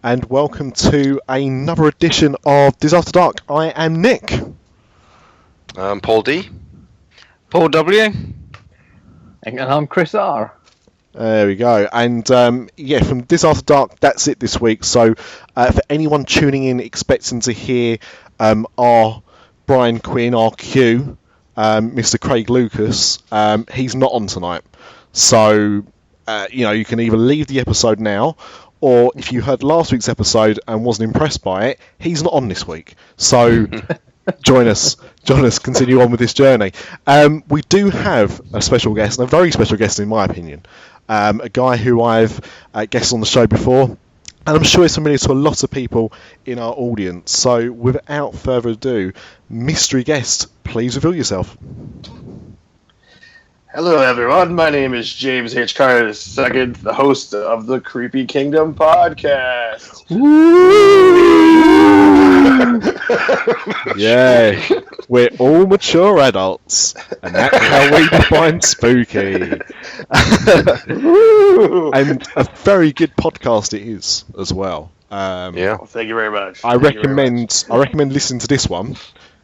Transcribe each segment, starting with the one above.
and welcome to another edition of Dis After Dark. I am Nick. I'm Paul D. Paul W. And I'm Chris R. There we go. And from Dis After Dark, that's it this week. So for anyone tuning in expecting to hear our Brian Quinn, our Q, Mr. Craig Lucas, he's not on tonight. So, you can either leave the episode now, or if you heard last week's episode and wasn't impressed by it, he's not on this week. So join us, continue on with this journey. We do have a special guest, and a very special guest in my opinion. A guy who I've guested on the show before, and I'm sure he's familiar to a lot of people in our audience. So without further ado, mystery guest, please reveal yourself. Hello, everyone. My name is James H. Carter II, the host of the Creepy Kingdom podcast. Yeah, we're all mature adults, and that's how we define spooky. And a very good podcast it is as well. Well, thank you very much. I recommend listening to this one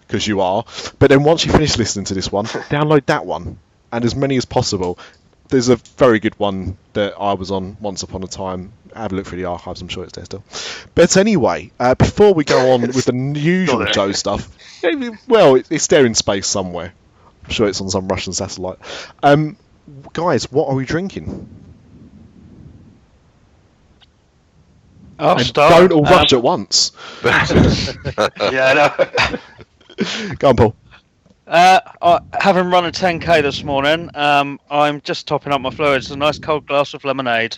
because you are. But then once you finish listening to this one, download that one. And as many as possible. There's a very good one that I was on once upon a time. Have a look through the archives, I'm sure it's there still. But anyway, before we go on with the usual Joe stuff, well, it's there in space somewhere. I'm sure it's on some Russian satellite. Guys, what are we drinking? I'll and start. Don't all rush at once. Yeah, I know. Go on, Paul. Having run a 10k this morning, I'm just topping up my fluids. A nice cold glass of lemonade.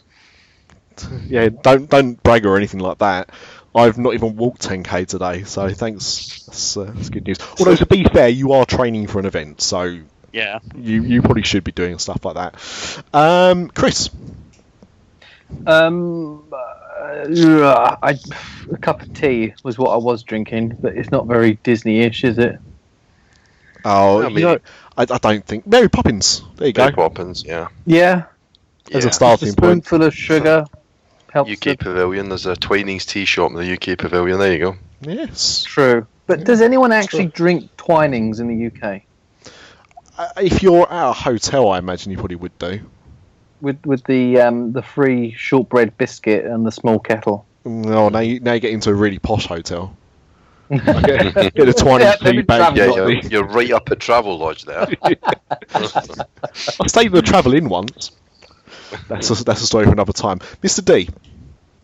Yeah, don't brag or anything like that. I've not even walked 10k today, so thanks. That's good news. Although to be fair, you are training for an event, so yeah, you probably should be doing stuff like that. Chris. A cup of tea was what I was drinking, but it's not very Disney-ish, is it? Oh, I don't think. Mary Poppins. There you Mary go. Poppins, yeah. Yeah. As a Just starting a point. spoonful of sugar helps. UK Pavilion, there's a Twinings tea shop in the UK Pavilion, there you go. Yes. True. But does anyone actually drink Twinings in the UK? If you're at a hotel, I imagine you probably would do. With the free shortbread biscuit and the small kettle. No, now you get into a really posh hotel. Get a Twinings tea bag. Yeah, you're right up at Travelodge there. I stayed with a Travel Inn once. That's a story for another time. Mr. D.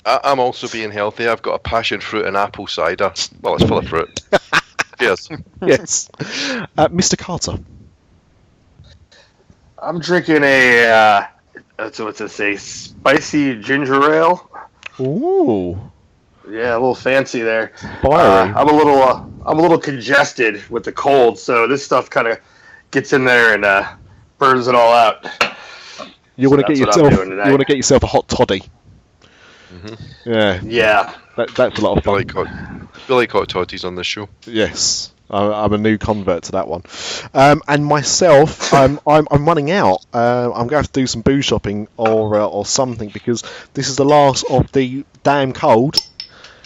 I'm also being healthy. I've got a passion fruit and apple cider. Well, it's full of fruit. Cheers. Yes. Mr. Carter. I'm drinking a, what's it say, spicy ginger ale. Ooh. Yeah, a little fancy there. Fiery. I'm a little congested with the cold, so this stuff kind of gets in there and burns it all out. You want to get yourself a hot toddy. Mm-hmm. Yeah. Yeah. That's a lot of fun. Feel like hot toddies on this show. Yes. I'm a new convert to that one. And myself, I'm running out. I'm going to have to do some booze shopping or something because this is the last of the damn cold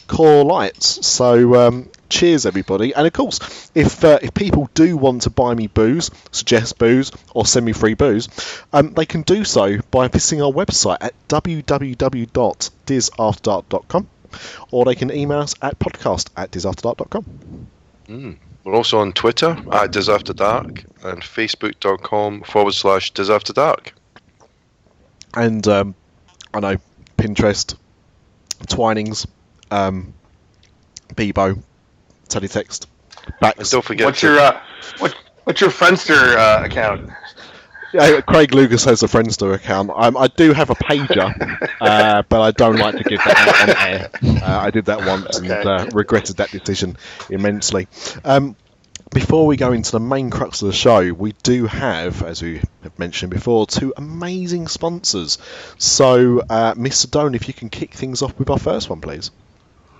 core lights. So cheers everybody. And of course, if people do want to buy me booze, suggest booze, or send me free booze, they can do so by visiting our website at www.disafterdark.com, or they can email us at podcast@disafterdark.com. We're also on Twitter at Dis After Dark and Facebook.com/Dis After Dark. And I know Pinterest, Twinings, Bebo, Teletext, Bax. And don't forget What's your Friendster account? Yeah, Craig Lucas has a Friendster account. I do have a pager, but I don't like to give that out on air. I did that once and regretted that decision immensely. Before we go into the main crux of the show, we do have, as we have mentioned before, two amazing sponsors. So, Mr. Doan, if you can kick things off with our first one, please.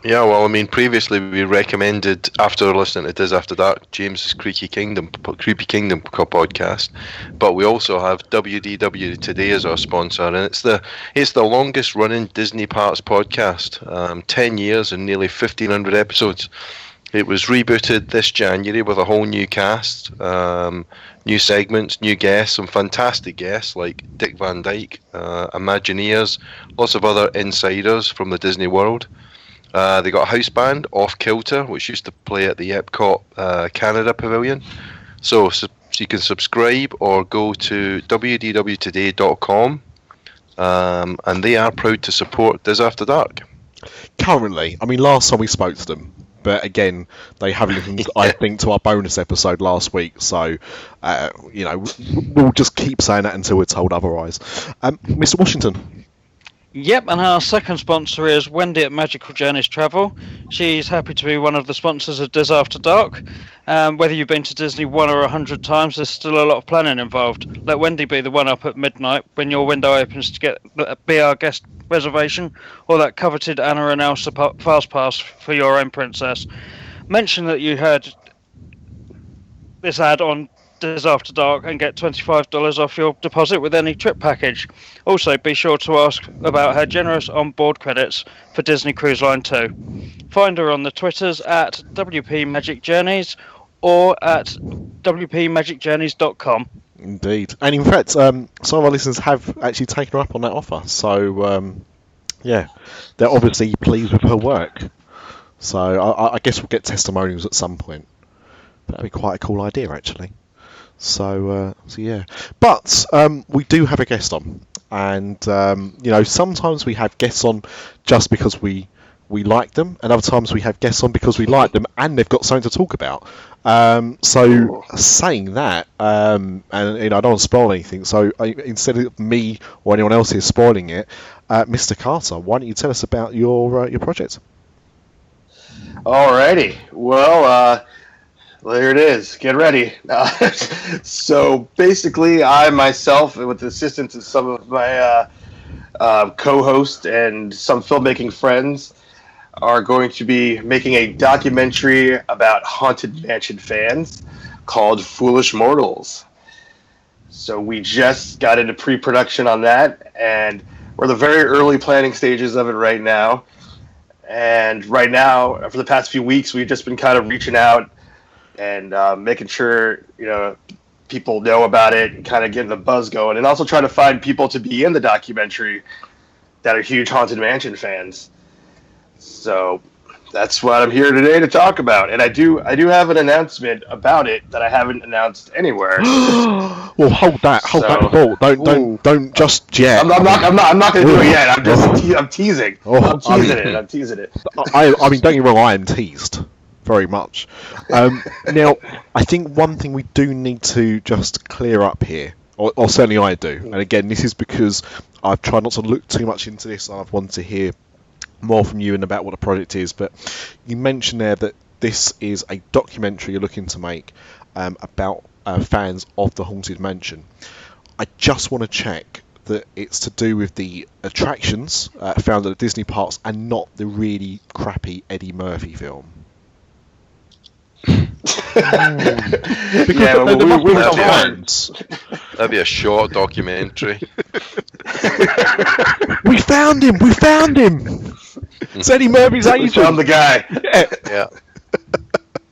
Yeah, well, I mean, previously we recommended, after listening to Dis After Dark, James's Creepy Kingdom podcast, but we also have WDW Today as our sponsor, and it's the longest running Disney Parks podcast, 10 years and nearly 1,500 episodes. It was rebooted this January with a whole new cast, new segments, new guests, some fantastic guests like Dick Van Dyke, Imagineers, lots of other insiders from the Disney world. They got a house band, Off Kilter, which used to play at the Epcot Canada Pavilion. So you can subscribe or go to wdwtoday.com, and they are proud to support Dis After Dark. Currently, I mean, last time we spoke to them, but again, they haven't listened, I think, to our bonus episode last week. So, we'll just keep saying that until we're told otherwise. Mr. Washington. Yep, and our second sponsor is Wendy at Magical Journeys Travel. She's happy to be one of the sponsors of Dis After Dark. Whether you've been to Disney 1 or 100 times, there's still a lot of planning involved. Let Wendy be the one up at midnight when your window opens to be our guest reservation, or that coveted Anna and Elsa fast pass for your own princess. Mention that you heard this ad on Dis After Dark and get $25 off your deposit with any trip package. Also, be sure to ask about her generous onboard credits for Disney Cruise Line 2. Find her on the Twitters at WP Magic Journeys or at WPMagicJourneys.com. Indeed. And in fact, some of our listeners have actually taken her up on that offer. So, they're obviously pleased with her work. So, I guess we'll get testimonials at some point. That'd be quite a cool idea, actually. So yeah. But we do have a guest on. And, sometimes we have guests on just because we like them, and other times we have guests on because we like them and they've got something to talk about. Saying that, and I don't want to spoil anything, so instead of me or anyone else here spoiling it, Mr. Carter, why don't you tell us about your project? Alrighty. Well, there it is. Get ready. So basically, I myself, with the assistance of some of my co-hosts and some filmmaking friends, are going to be making a documentary about Haunted Mansion fans called Foolish Mortals. So we just got into pre-production on that, and we're in the very early planning stages of it right now. And right now, for the past few weeks, we've just been kind of reaching out and making sure, people know about it and kind of getting the buzz going, and also trying to find people to be in the documentary that are huge Haunted Mansion fans. So that's what I'm here today to talk about, and I do have an announcement about it that I haven't announced anywhere. Well, hold that thought. Don't just yet. I'm not going to do it yet. I'm teasing. I'm teasing it. I mean, don't get me wrong. I am teased very much. Now, I think one thing we do need to just clear up here, or certainly I do, and again, this is because I've tried not to look too much into this, and I've wanted to hear more from you and about what the project is. But you mentioned there that this is a documentary you're looking to make about fans of the Haunted Mansion. I just want to check that it's to do with the attractions found at the Disney parks and not the really crappy Eddie Murphy film. That'd be a short documentary. We found him! It's Eddie Murphy's agent. We found the guy. Yeah.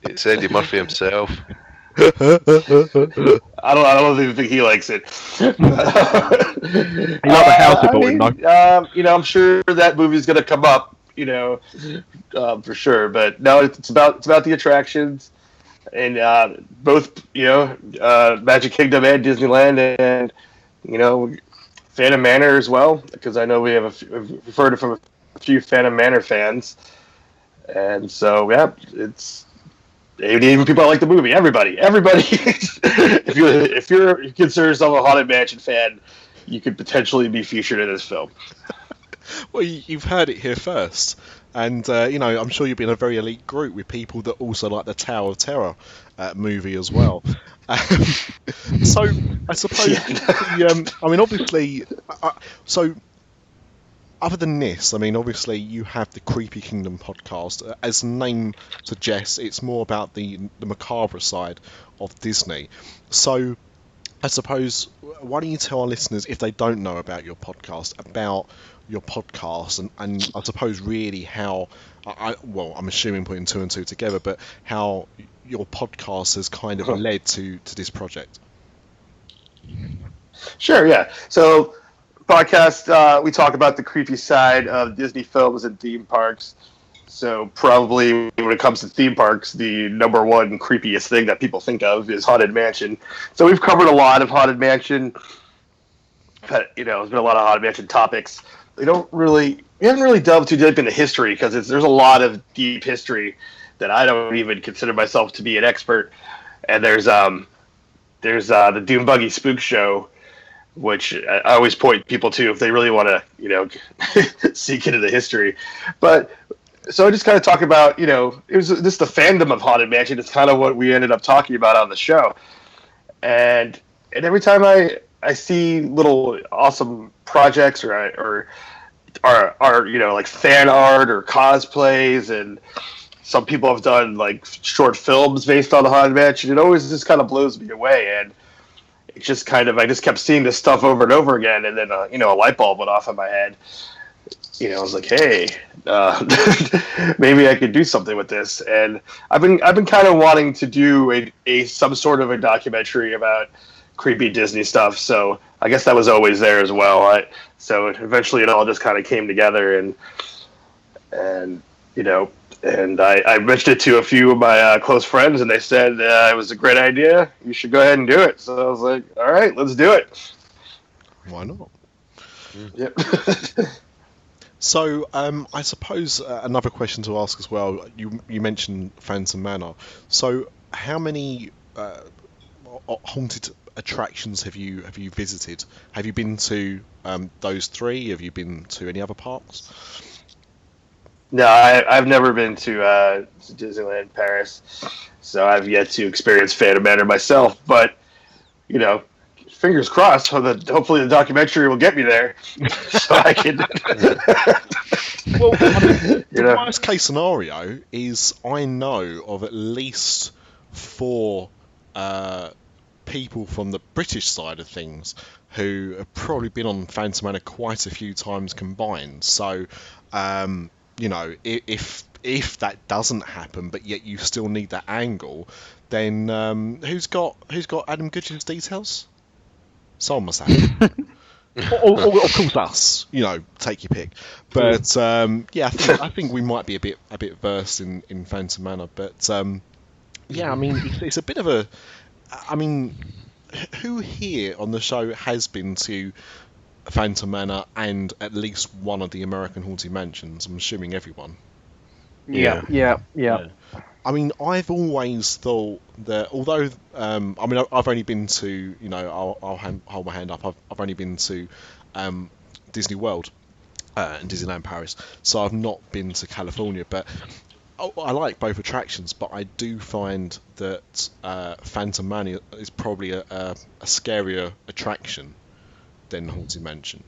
It's Eddie Murphy himself. I don't even think he likes it. He liked the house he bought, I'm sure that movie's gonna come up, for sure. But no, it's about the attractions, and both Magic Kingdom and Disneyland, and Phantom Manor as well, because I know we've heard it from a few Phantom Manor fans, and so yeah, it's. Even people that like the movie, everybody. if you consider yourself a Haunted Mansion fan, you could potentially be featured in this film. Well, you've heard it here first, and I'm sure you'll be in a very elite group with people that also like the Tower of Terror movie as well. So I suppose, obviously, so other than this, I mean, obviously you have the Creepy Kingdom podcast. As the name suggests, it's more about the macabre side of Disney. So, I suppose, why don't you tell our listeners, if they don't know about your podcast, and I suppose really how, I'm assuming putting two and two together, but how your podcast has kind of led to this project. Sure, yeah. So, podcast, we talk about the creepy side of Disney films and theme parks. So probably when it comes to theme parks, the number one creepiest thing that people think of is Haunted Mansion. So we've covered a lot of Haunted Mansion. But, there's been a lot of Haunted Mansion topics. We haven't really delved too deep into history because there's a lot of deep history that I don't even consider myself to be an expert. And there's the Doom Buggy Spook Show, which I always point people to if they really want to, seek into the history. But so I just kind of talk about, it was just the fandom of Haunted Mansion. It's kind of what we ended up talking about on the show. And every time I see little awesome projects or like fan art or cosplays, and some people have done like short films based on the Haunted Mansion, it always just kind of blows me away. And it's just kind of, I just kept seeing this stuff over and over again. And then, a light bulb went off in my head. I was like, hey, maybe I could do something with this. And I've been kind of wanting to do some sort of a documentary about creepy Disney stuff. So I guess that was always there as well. So eventually it all just kind of came together, and I mentioned it to a few of my close friends, and they said it was a great idea. You should go ahead and do it. So I was like, all right, let's do it. Why not? Yep. So, I suppose another question to ask as well. You mentioned Phantom Manor. So, how many haunted attractions have you visited? Have you been to those three? Have you been to any other parks? No, I've never been to Disneyland Paris, so I've yet to experience Phantom Manor myself. But fingers crossed. Hopefully, the documentary will get me there, so I can. Well, the worst case scenario is I know of at least 4 people from the British side of things who have probably been on Phantom Manor quite a few times combined. So, if that doesn't happen, but yet you still need that angle, then who's got Adam Goodge's details? Someone must have it. or of course us, take your pick. But I think we might be a bit versed in Phantom Manor. But I mean, it's a bit of a. I mean, who here on the show has been to Phantom Manor and at least one of the American Haunted Mansions? I'm assuming everyone. Yeah. I mean, I've always thought that although, I've only been to, I'll hold my hand up, I've only been to Disney World and Disneyland Paris, so I've not been to California, but I like both attractions, but I do find that Phantom Manor is probably a scarier attraction than Haunted Mansion.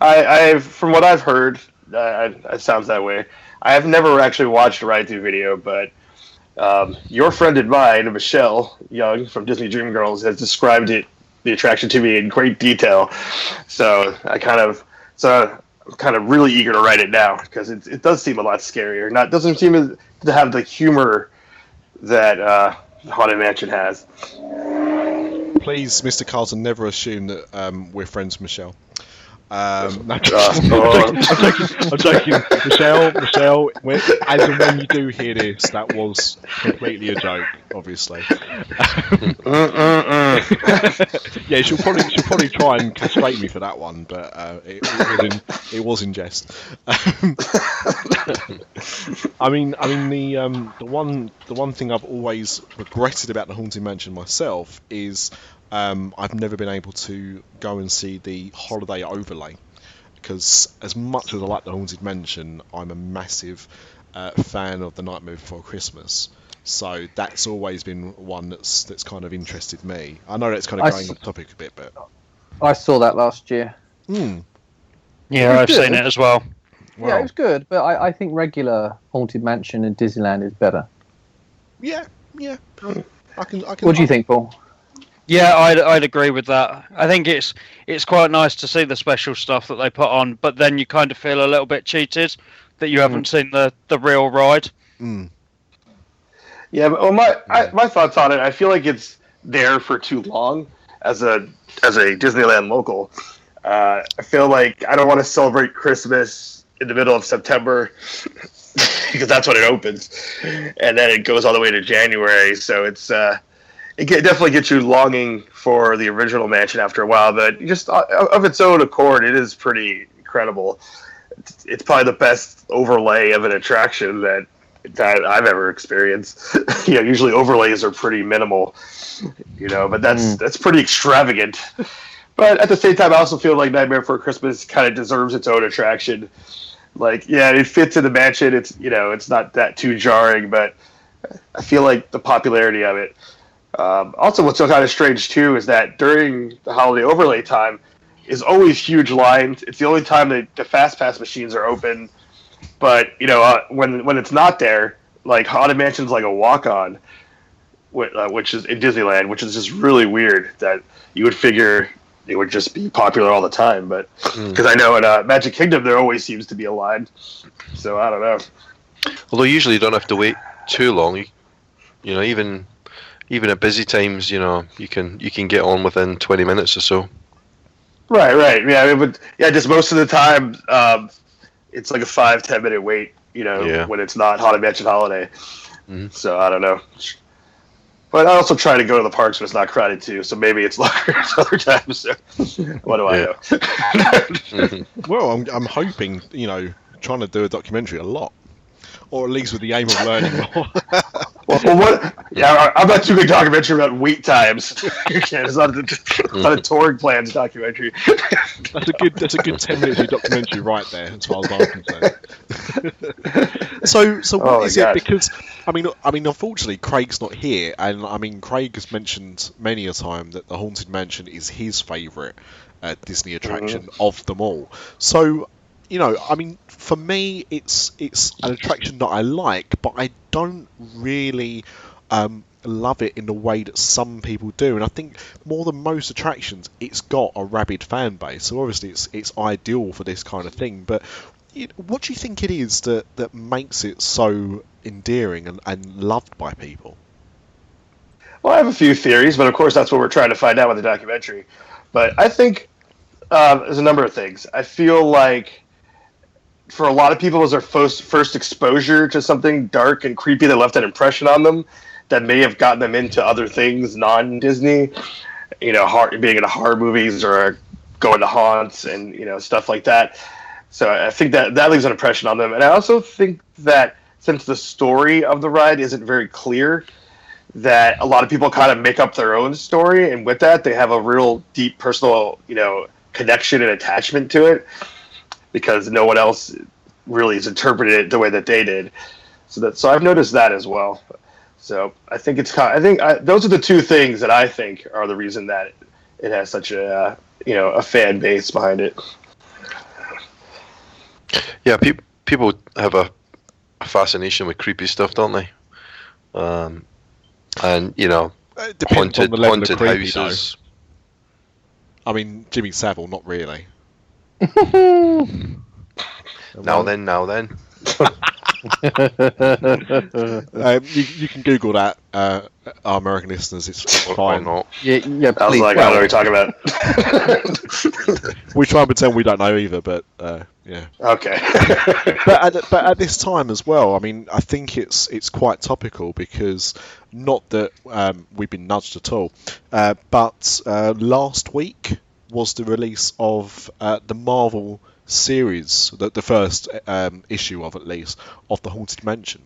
I've from what I've heard, it sounds that way. I have never actually watched a ride-through video, but your friend and mine, Michelle Young from Disney Dream Girls, has described the attraction to me in great detail. So I'm kind of really eager to write it now because it does seem a lot scarier. Doesn't seem to have the humor that Haunted Mansion has. Please, Mr. Carlton, never assume that we're friends with Michelle. I'm joking. Michelle, as and when you do hear this, that was completely a joke, obviously. Yeah, she'll probably try and castrate me for that one, but it was in jest. I mean the one thing I've always regretted about the Haunted Mansion myself is I've never been able to go and see the holiday overlay, because as much as I like the Haunted Mansion, I'm a massive fan of The Nightmare Before Christmas. So that's always been one that's kind of interested me. I know that's kind of going off topic a bit, but I saw that last year. Yeah, I've seen it as well. Yeah, it was good, but I think regular Haunted Mansion in Disneyland is better. Yeah. I can. What do you think, Paul? Yeah, I'd agree with that. I think it's quite nice to see the special stuff that they put on, but then you kind of feel a little bit cheated that you haven't seen the real ride. Mm. Yeah, but my thoughts on it, I feel like it's there for too long as a Disneyland local. I feel like I don't want to celebrate Christmas in the middle of September because that's when it opens, and then it goes all the way to January. So it's definitely gets you longing for the original mansion after a while. But just of its own accord, it is pretty incredible. It's probably the best overlay of an attraction that I've ever experienced. Usually overlays are pretty minimal, but that's pretty extravagant. But at the same time, I also feel like Nightmare Before Christmas kind of deserves its own attraction. Like, yeah, it fits in the mansion. It's it's not that too jarring, but I feel like the popularity of it. Also, what's so kind of strange too is that during the holiday overlay time is always huge lines. It's the only time that the fast pass machines are open. But when it's not there, like Haunted Mansion's like a walk-on, which is in Disneyland, which is just really weird. That you would figure it would just be popular all the time, but because I know in Magic Kingdom there always seems to be a line. So I don't know. Although usually you don't have to wait too long. Even at busy times, you can get on within 20 minutes or so. Right. Yeah, just most of the time, it's like a 5-10 minute wait. When it's not Haunted Mansion Holiday. Mm-hmm. So I don't know. But I also try to go to the parks when it's not crowded too. So maybe it's longer other times. So what do I know? Mm-hmm. Well, I'm hoping trying to do a documentary a lot, or at least with the aim of learning more. Well, what? Yeah, I'm not too good documentary about wait times. It's not a touring plans documentary. That's a good 10-minute documentary right there, as far as I'm concerned. So what is it? Because I mean, unfortunately, Craig's not here, and I mean, Craig has mentioned many a time that the Haunted Mansion is his favourite Disney attraction of them all. So, I mean, for me, it's an attraction that I like, but I don't really love it in the way that some people do. And I think more than most attractions, it's got a rabid fan base. So obviously, it's ideal for this kind of thing. But what do you think it is that makes it so endearing and loved by people? Well, I have a few theories, but of course, that's what we're trying to find out with the documentary. But I think there's a number of things. I feel like for a lot of people, it was their first exposure to something dark and creepy that left an impression on them that may have gotten them into other things non-Disney, being into horror movies or going to haunts and, stuff like that. So I think that leaves an impression on them. And I also think that since the story of the ride isn't very clear, that a lot of people kind of make up their own story. And with that, they have a real deep personal, connection and attachment to it, because no one else really has interpreted it the way that they did. So I've noticed that as well. So I think those are the two things that I think are the reason that it has such a fan base behind it. Yeah, people have a fascination with creepy stuff, don't they? And haunted creepy, houses. I mean, Jimmy Savile, not really. Now then. You can Google that, our American listeners. It's fine. Not. Yeah. I was like, I don't know what you're talking about. We try and pretend we don't know either, but yeah. Okay. but at this time as well, I mean, I think it's quite topical, because not that we've been nudged at all, but last week was the release of the Marvel series, the first issue of, at least, of the Haunted Mansion.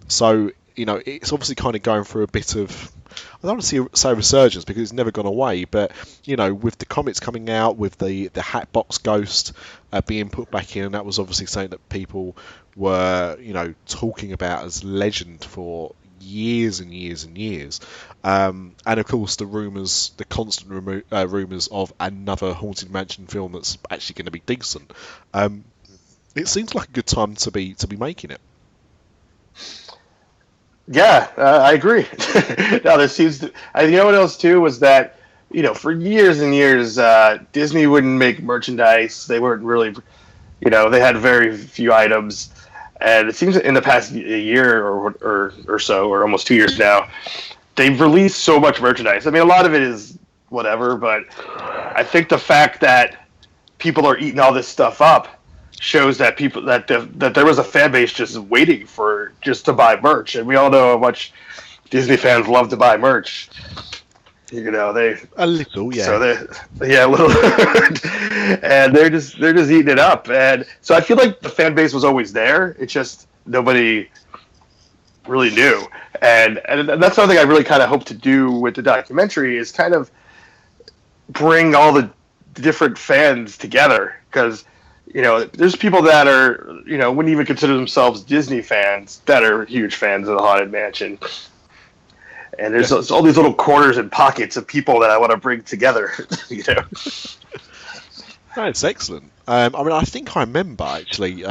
So it's obviously kind of going through a bit of, I don't want to say resurgence, because it's never gone away, but with the comics coming out, with the Hatbox Ghost being put back in, that was obviously something that people were talking about as legend for years and years and years. And of course, the constant rumours of another Haunted Mansion film that's actually going to be decent. It seems like a good time to be making it. Yeah, I agree. Now there seems to. You know what else too was that for years and years Disney wouldn't make merchandise. They weren't really, they had very few items, and it seems in the past year or so, or almost 2 years now, they've released so much merchandise. I mean, a lot of it is whatever, but I think the fact that people are eating all this stuff up shows that that there was a fan base just waiting just to buy merch, and we all know how much Disney fans love to buy merch. They a little, yeah. So a little, and they're just eating it up, and so I feel like the fan base was always there. It's just nobody really knew, and that's something I really kind of hope to do with the documentary is kind of bring all the different fans together, because there's people that are, wouldn't even consider themselves Disney fans that are huge fans of the Haunted Mansion. And there's all these little corners and pockets of people that I want to bring together, That's excellent. I think I remember, actually,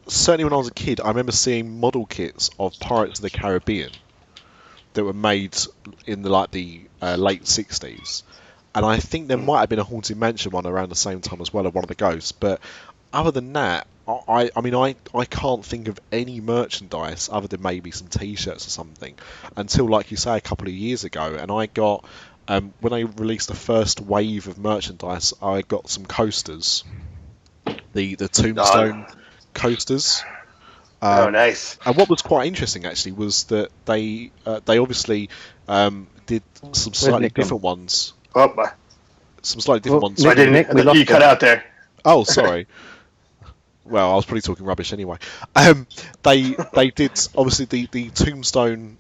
certainly when I was a kid, I remember seeing model kits of Pirates of the Caribbean that were made in the late 60s. And I think there might have been a Haunted Mansion one around the same time as well, of one of the ghosts. But other than that, I can't think of any merchandise other than maybe some T-shirts or something until, like you say, a couple of years ago. And I got, when they released the first wave of merchandise, I got some coasters, the Tombstone coasters. Oh, nice. And what was quite interesting, actually, was that they obviously did some slightly different ones. Some slightly different ones. I didn't. You cut out there. Oh, sorry. Well, I was probably talking rubbish anyway. They did, obviously, the Tombstone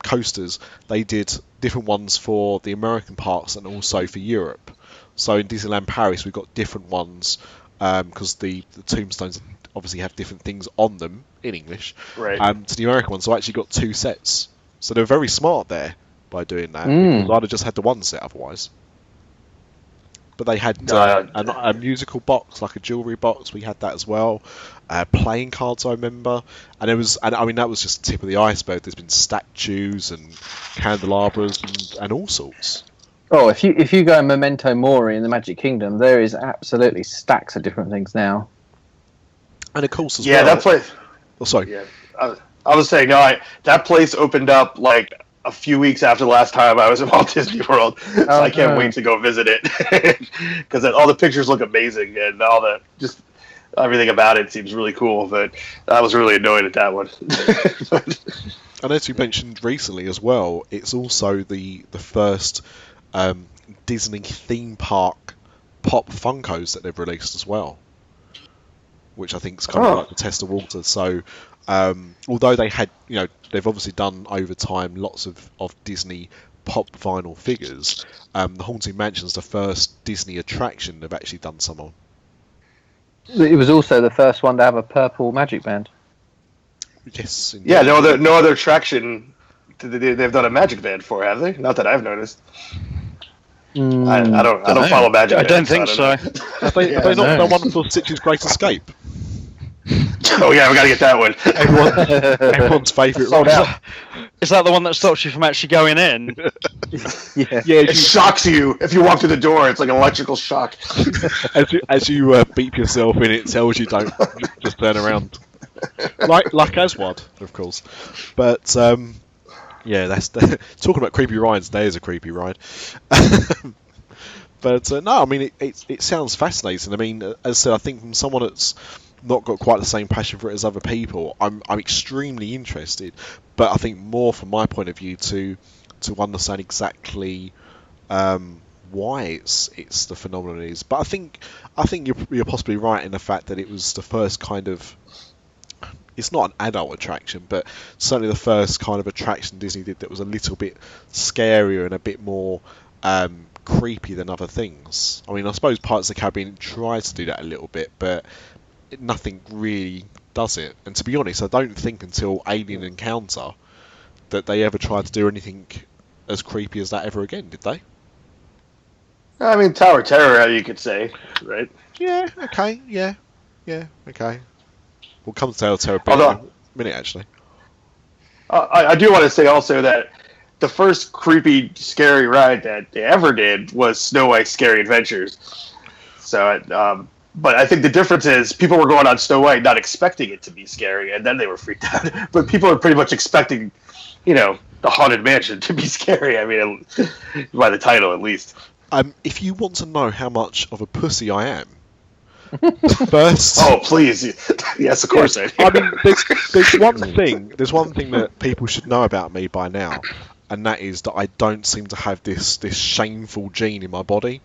coasters. They did different ones for the American parks and also for Europe. So in Disneyland Paris, we've got different ones because the Tombstones obviously have different things on them in English. Right. To the American ones, so I actually got 2 sets. So they're very smart there by doing that. Because I'd have just had the 1 set otherwise. But they had a musical box, like a jewellery box. We had that as well. Playing cards, I remember. And that was just the tip of the iceberg. There's been statues and candelabras and all sorts. Oh, if you go in Memento Mori in the Magic Kingdom, there is absolutely stacks of different things now. And of course, well. That place. Oh, sorry. Yeah, I was saying, that place opened up like a few weeks after the last time I was in Walt Disney World, so I can't wait to go visit it because all the pictures look amazing and just everything about it seems really cool. But I was really annoyed at that one. And as you mentioned recently as well, it's also the first Disney theme park pop Funkos that they've released as well, which I think is kind of like the test of water. So although they had, they've obviously done over time lots of Disney pop vinyl figures, the Haunted Mansion is the first Disney attraction they've actually done some on. It was also the first one to have a purple magic band. Yes. Indeed. Yeah, no other attraction they've done a magic band for, have they? Not that I've noticed. I don't follow magic. I don't think so. Have they not done one for Stitch's Great Escape? Oh yeah, we gotta get that one. Everyone's favourite. Is that the one that stops you from actually going in? Yeah. It shocks you if you walk through the door. It's like an electrical shock. As you beep yourself in, it tells you don't just turn around. Like Aswad, of course. But that's talking about creepy rides. There's a creepy ride. But no, I mean it sounds fascinating. I mean, as I said, I think from someone that's not got quite the same passion for it as other people, I'm extremely interested. But I think more from my point of view to understand exactly why it's the phenomenon it is. But I think you're possibly right in the fact that it was the first kind of, it's not an adult attraction, but certainly the first kind of attraction Disney did that was a little bit scarier and a bit more creepy than other things. I mean, I suppose Pirates of the Caribbean tried to do that a little bit, but nothing really does it. And to be honest, I don't think until Alien Encounter that they ever tried to do anything as creepy as that ever again, did they? I mean, Tower Terror, you could say, right? Yeah, okay, yeah, okay. We'll come to Tower Terror in a minute, actually. I do want to say also that the first creepy, scary ride that they ever did was Snow White's Scary Adventures. So, but I think the difference is people were going on Snow White not expecting it to be scary, and then they were freaked out. But people are pretty much expecting, the Haunted Mansion to be scary. I mean, by the title at least. If you want to know how much of a pussy I am, first. Oh, please! Yes, of course. Yes, I mean, there's one thing that people should know about me by now, and that is that I don't seem to have this shameful gene in my body.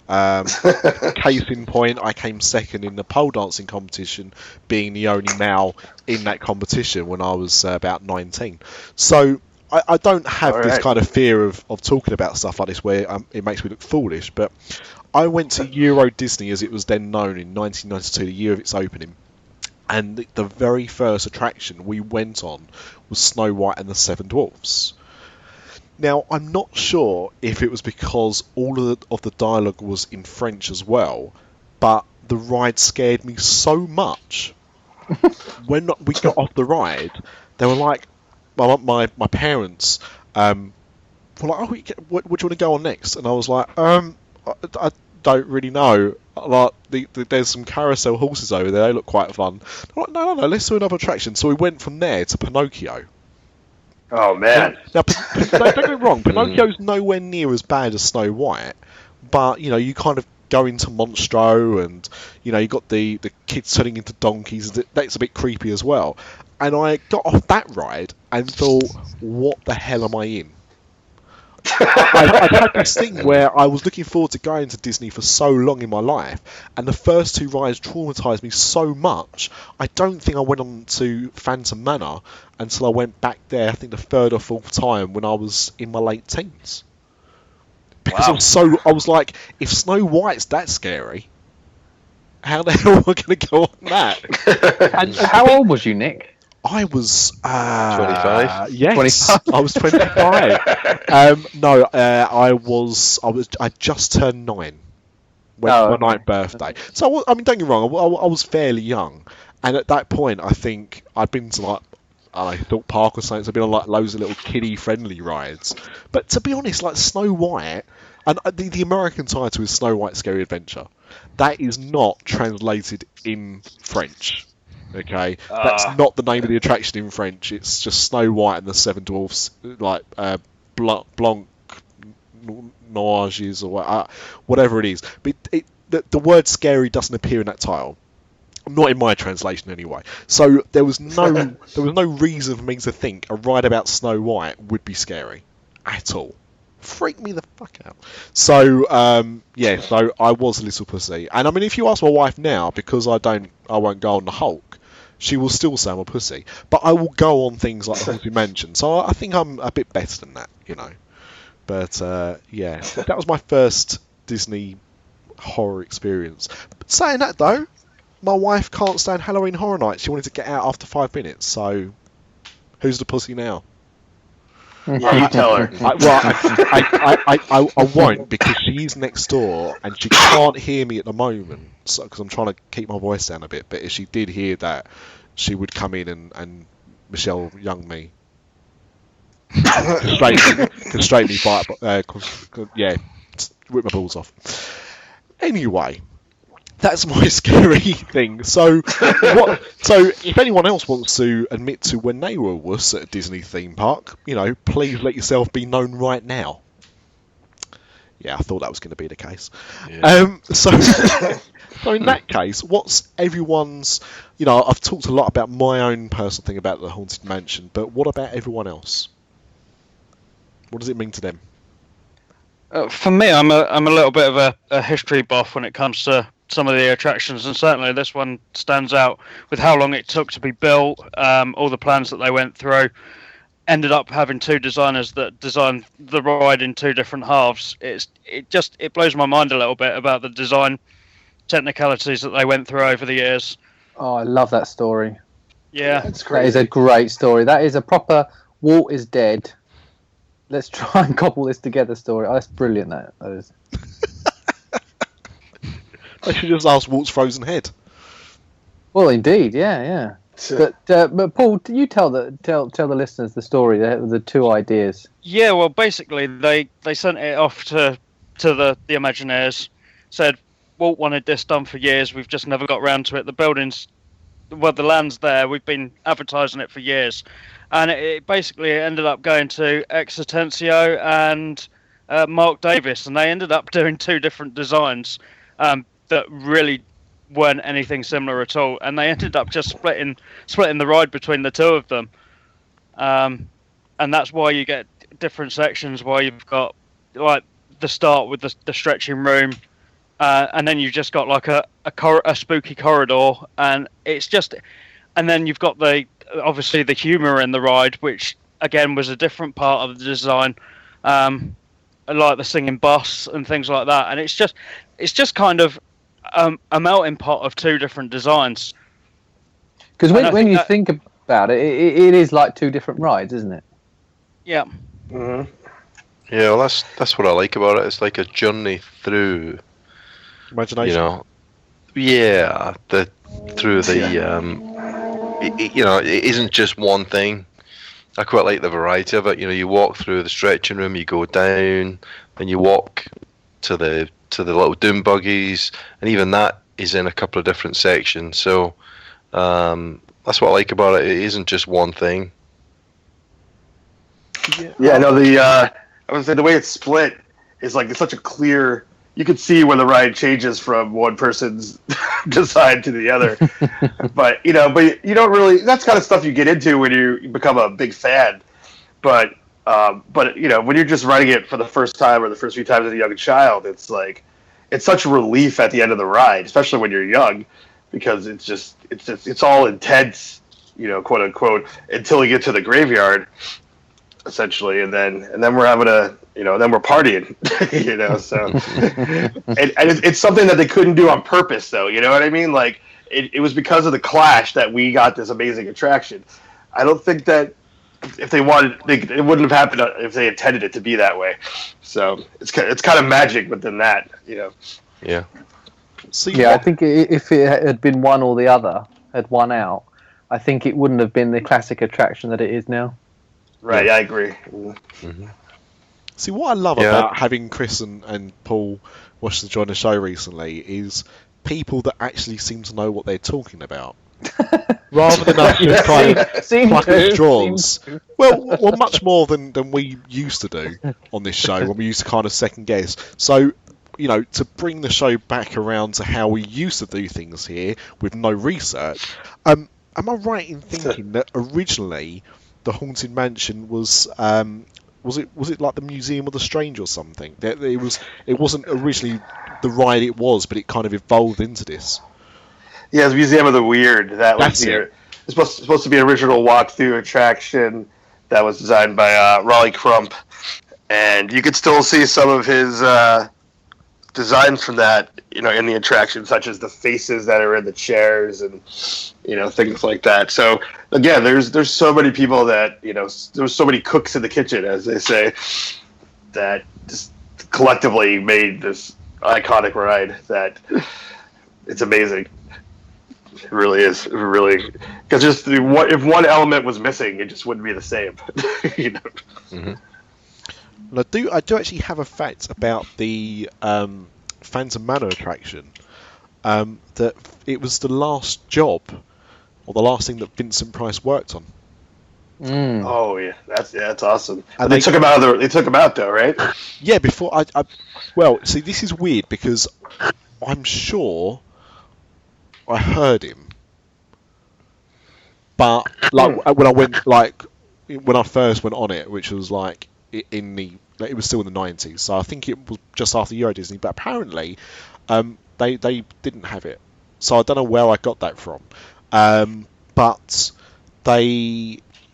Case in point, I came second in the pole dancing competition, being the only male in that competition when I was about 19. So I don't have this kind of fear of talking about stuff like this where it makes me look foolish. But I went to Euro Disney, as it was then known, in 1992, the year of its opening. And the very first attraction we went on was Snow White and the Seven Dwarfs. Now, I'm not sure if it was because all of the dialogue was in French as well, but the ride scared me so much. When we got off the ride, they were like, my parents were like, "Oh, what do you want to go on next?" And I was like, I don't really know. Like, there's some carousel horses over there. They look quite fun. I'm like, no, let's do another attraction. So we went from there to Pinocchio. Oh, man. Now, don't get me wrong, Pinocchio's nowhere near as bad as Snow White, but, you kind of go into Monstro and, you got the kids turning into donkeys. That's a bit creepy as well. And I got off that ride and thought, what the hell am I in? I've had this thing where I was looking forward to going to Disney for so long in my life, and the first two rides traumatised me so much, I don't think I went on to Phantom Manor until I went back there, I think the third or fourth time when I was in my late teens. Because I was like, if Snow White's that scary, how the hell am I going to go on that? And how old was you, Nick? I was 25. Yes, 25. I was 25. I just turned 9 when my 9th birthday. So I mean, don't get me wrong, I was fairly young, and at that point, I think I'd been to Thorpe Park or something. So I'd been on loads of little kiddie-friendly rides. But to be honest, like Snow White, and the American title is Snow White's Scary Adventure. That is not translated in French. Okay, that's not the name of the attraction in French. It's just Snow White and the Seven Dwarfs, like Blanc Noirs or whatever it is. But the word "scary" doesn't appear in that title. Not in my translation, anyway. So there was no reason for me to think a ride about Snow White would be scary at all. Freak me the fuck out. So so I was a little pussy. And I mean, if you ask my wife now, because I won't go on the Hulk, she will still say I'm a pussy. But I will go on things like the Haunted Mansion. So I think I'm a bit better than that, But that was my first Disney horror experience. But saying that though, my wife can't stand Halloween Horror Nights. She wanted to get out after 5 minutes. So who's the pussy now? Yeah, you tell her. I won't, because she is next door and she can't hear me at the moment. So, because I'm trying to keep my voice down a bit. But if she did hear that, she would come in and Michelle Young me. Constrain me, rip my balls off. Anyway. That's my scary thing. So if anyone else wants to admit to when they were a wuss at a Disney theme park, please let yourself be known right now. Yeah, I thought that was going to be the case. Yeah. So in that case, what's everyone's... I've talked a lot about my own personal thing about the Haunted Mansion, but what about everyone else? What does it mean to them? For me, I'm a little bit of a history buff when it comes to some of the attractions, and certainly this one stands out with how long it took to be built, all the plans that they went through. Ended up having two designers that designed the ride in two different halves. It blows my mind a little bit about the design technicalities that they went through over the years. Oh, I love that story. Yeah. That's That crazy. is a great story. That is a proper Walt is dead. Let's try and cobble this together story. Oh, that's brilliant. That is. I should just ask Walt's frozen head. Well, indeed, yeah. But Paul, you tell the listeners the story, the two ideas. Yeah, well, basically, they sent it off to the Imagineers, said, Walt wanted this done for years, we've just never got round to it. The building's, well, the land's there, we've been advertising it for years. And it basically ended up going to Exertencio and Mark Davis, and they ended up doing two different designs that really weren't anything similar at all. And they ended up just splitting the ride between the two of them. And that's why you get different sections, where you've got like the start with the stretching room, and then you've just got like a spooky corridor, and it's just, and then you've got obviously the humour in the ride, which again was a different part of the design, like the singing bus and things like that. And it's just kind of a melting pot of two different designs. Because when you think about it, it is like two different rides, isn't it? Yeah. Mm-hmm. Yeah, well, that's what I like about it. It's like a journey through Imagination. You know, yeah, through it isn't just one thing. I quite like the variety of it. You know, you walk through the stretching room, you go down, then you walk to the little doom buggies, and even that is in a couple of different sections. So that's what I like about it. It isn't just one thing. Yeah, no, I would say the way it's split is like it's such a clear. You can see when the ride changes from one person's design to the other, but you don't really. That's kind of stuff you get into when you become a big fan. But when you're just riding it for the first time or the first few times as a young child, it's like it's such a relief at the end of the ride, especially when you're young, because it's all intense, quote unquote, until you get to the graveyard. Essentially, and then we're having then we're partying, So, and it's something that they couldn't do on purpose, though. You know what I mean? Like it was because of the Clash that we got this amazing attraction. I don't think that if they wanted, it wouldn't have happened if they intended it to be that way. So it's kind of magic within that, Yeah. See, yeah, I think if it had been one or the other, had won out, I think it wouldn't have been the classic attraction that it is now. Right, I agree. Mm-hmm. See, what I love about having Chris and Paul Washington join the show recently is people that actually seem to know what they're talking about. Rather than us just kind of plucking straws. Well, much more than we used to do on this show, when we used to kind of second guess. So, to bring the show back around to how we used to do things here with no research, am I right in thinking that originally the Haunted Mansion was it like the Museum of the Strange or something? It wasn't originally the ride it was, but it kind of evolved into this. Yeah, the Museum of the Weird. It's supposed to be an original walk-through attraction that was designed by Raleigh Crump, and you could still see some of his designs from that, in the attraction, such as the faces that are in the chairs and things like that. So again, there's so many people that there's so many cooks in the kitchen, as they say, that just collectively made this iconic ride that it's amazing. It really is. Really, because just if one element was missing, it just wouldn't be the same. Mm-hmm. And I do actually have a fact about the Phantom Manor attraction, that it was the last job or the last thing that Vincent Price worked on. Oh yeah, that's awesome. And they took him out. They took him out though, right? Yeah, before see, this is weird because I'm sure I heard him, but when I first went on it, which was like it was still in the 90s, so I think it was just after Euro Disney, but apparently they didn't have it, so I don't know where I got that from, but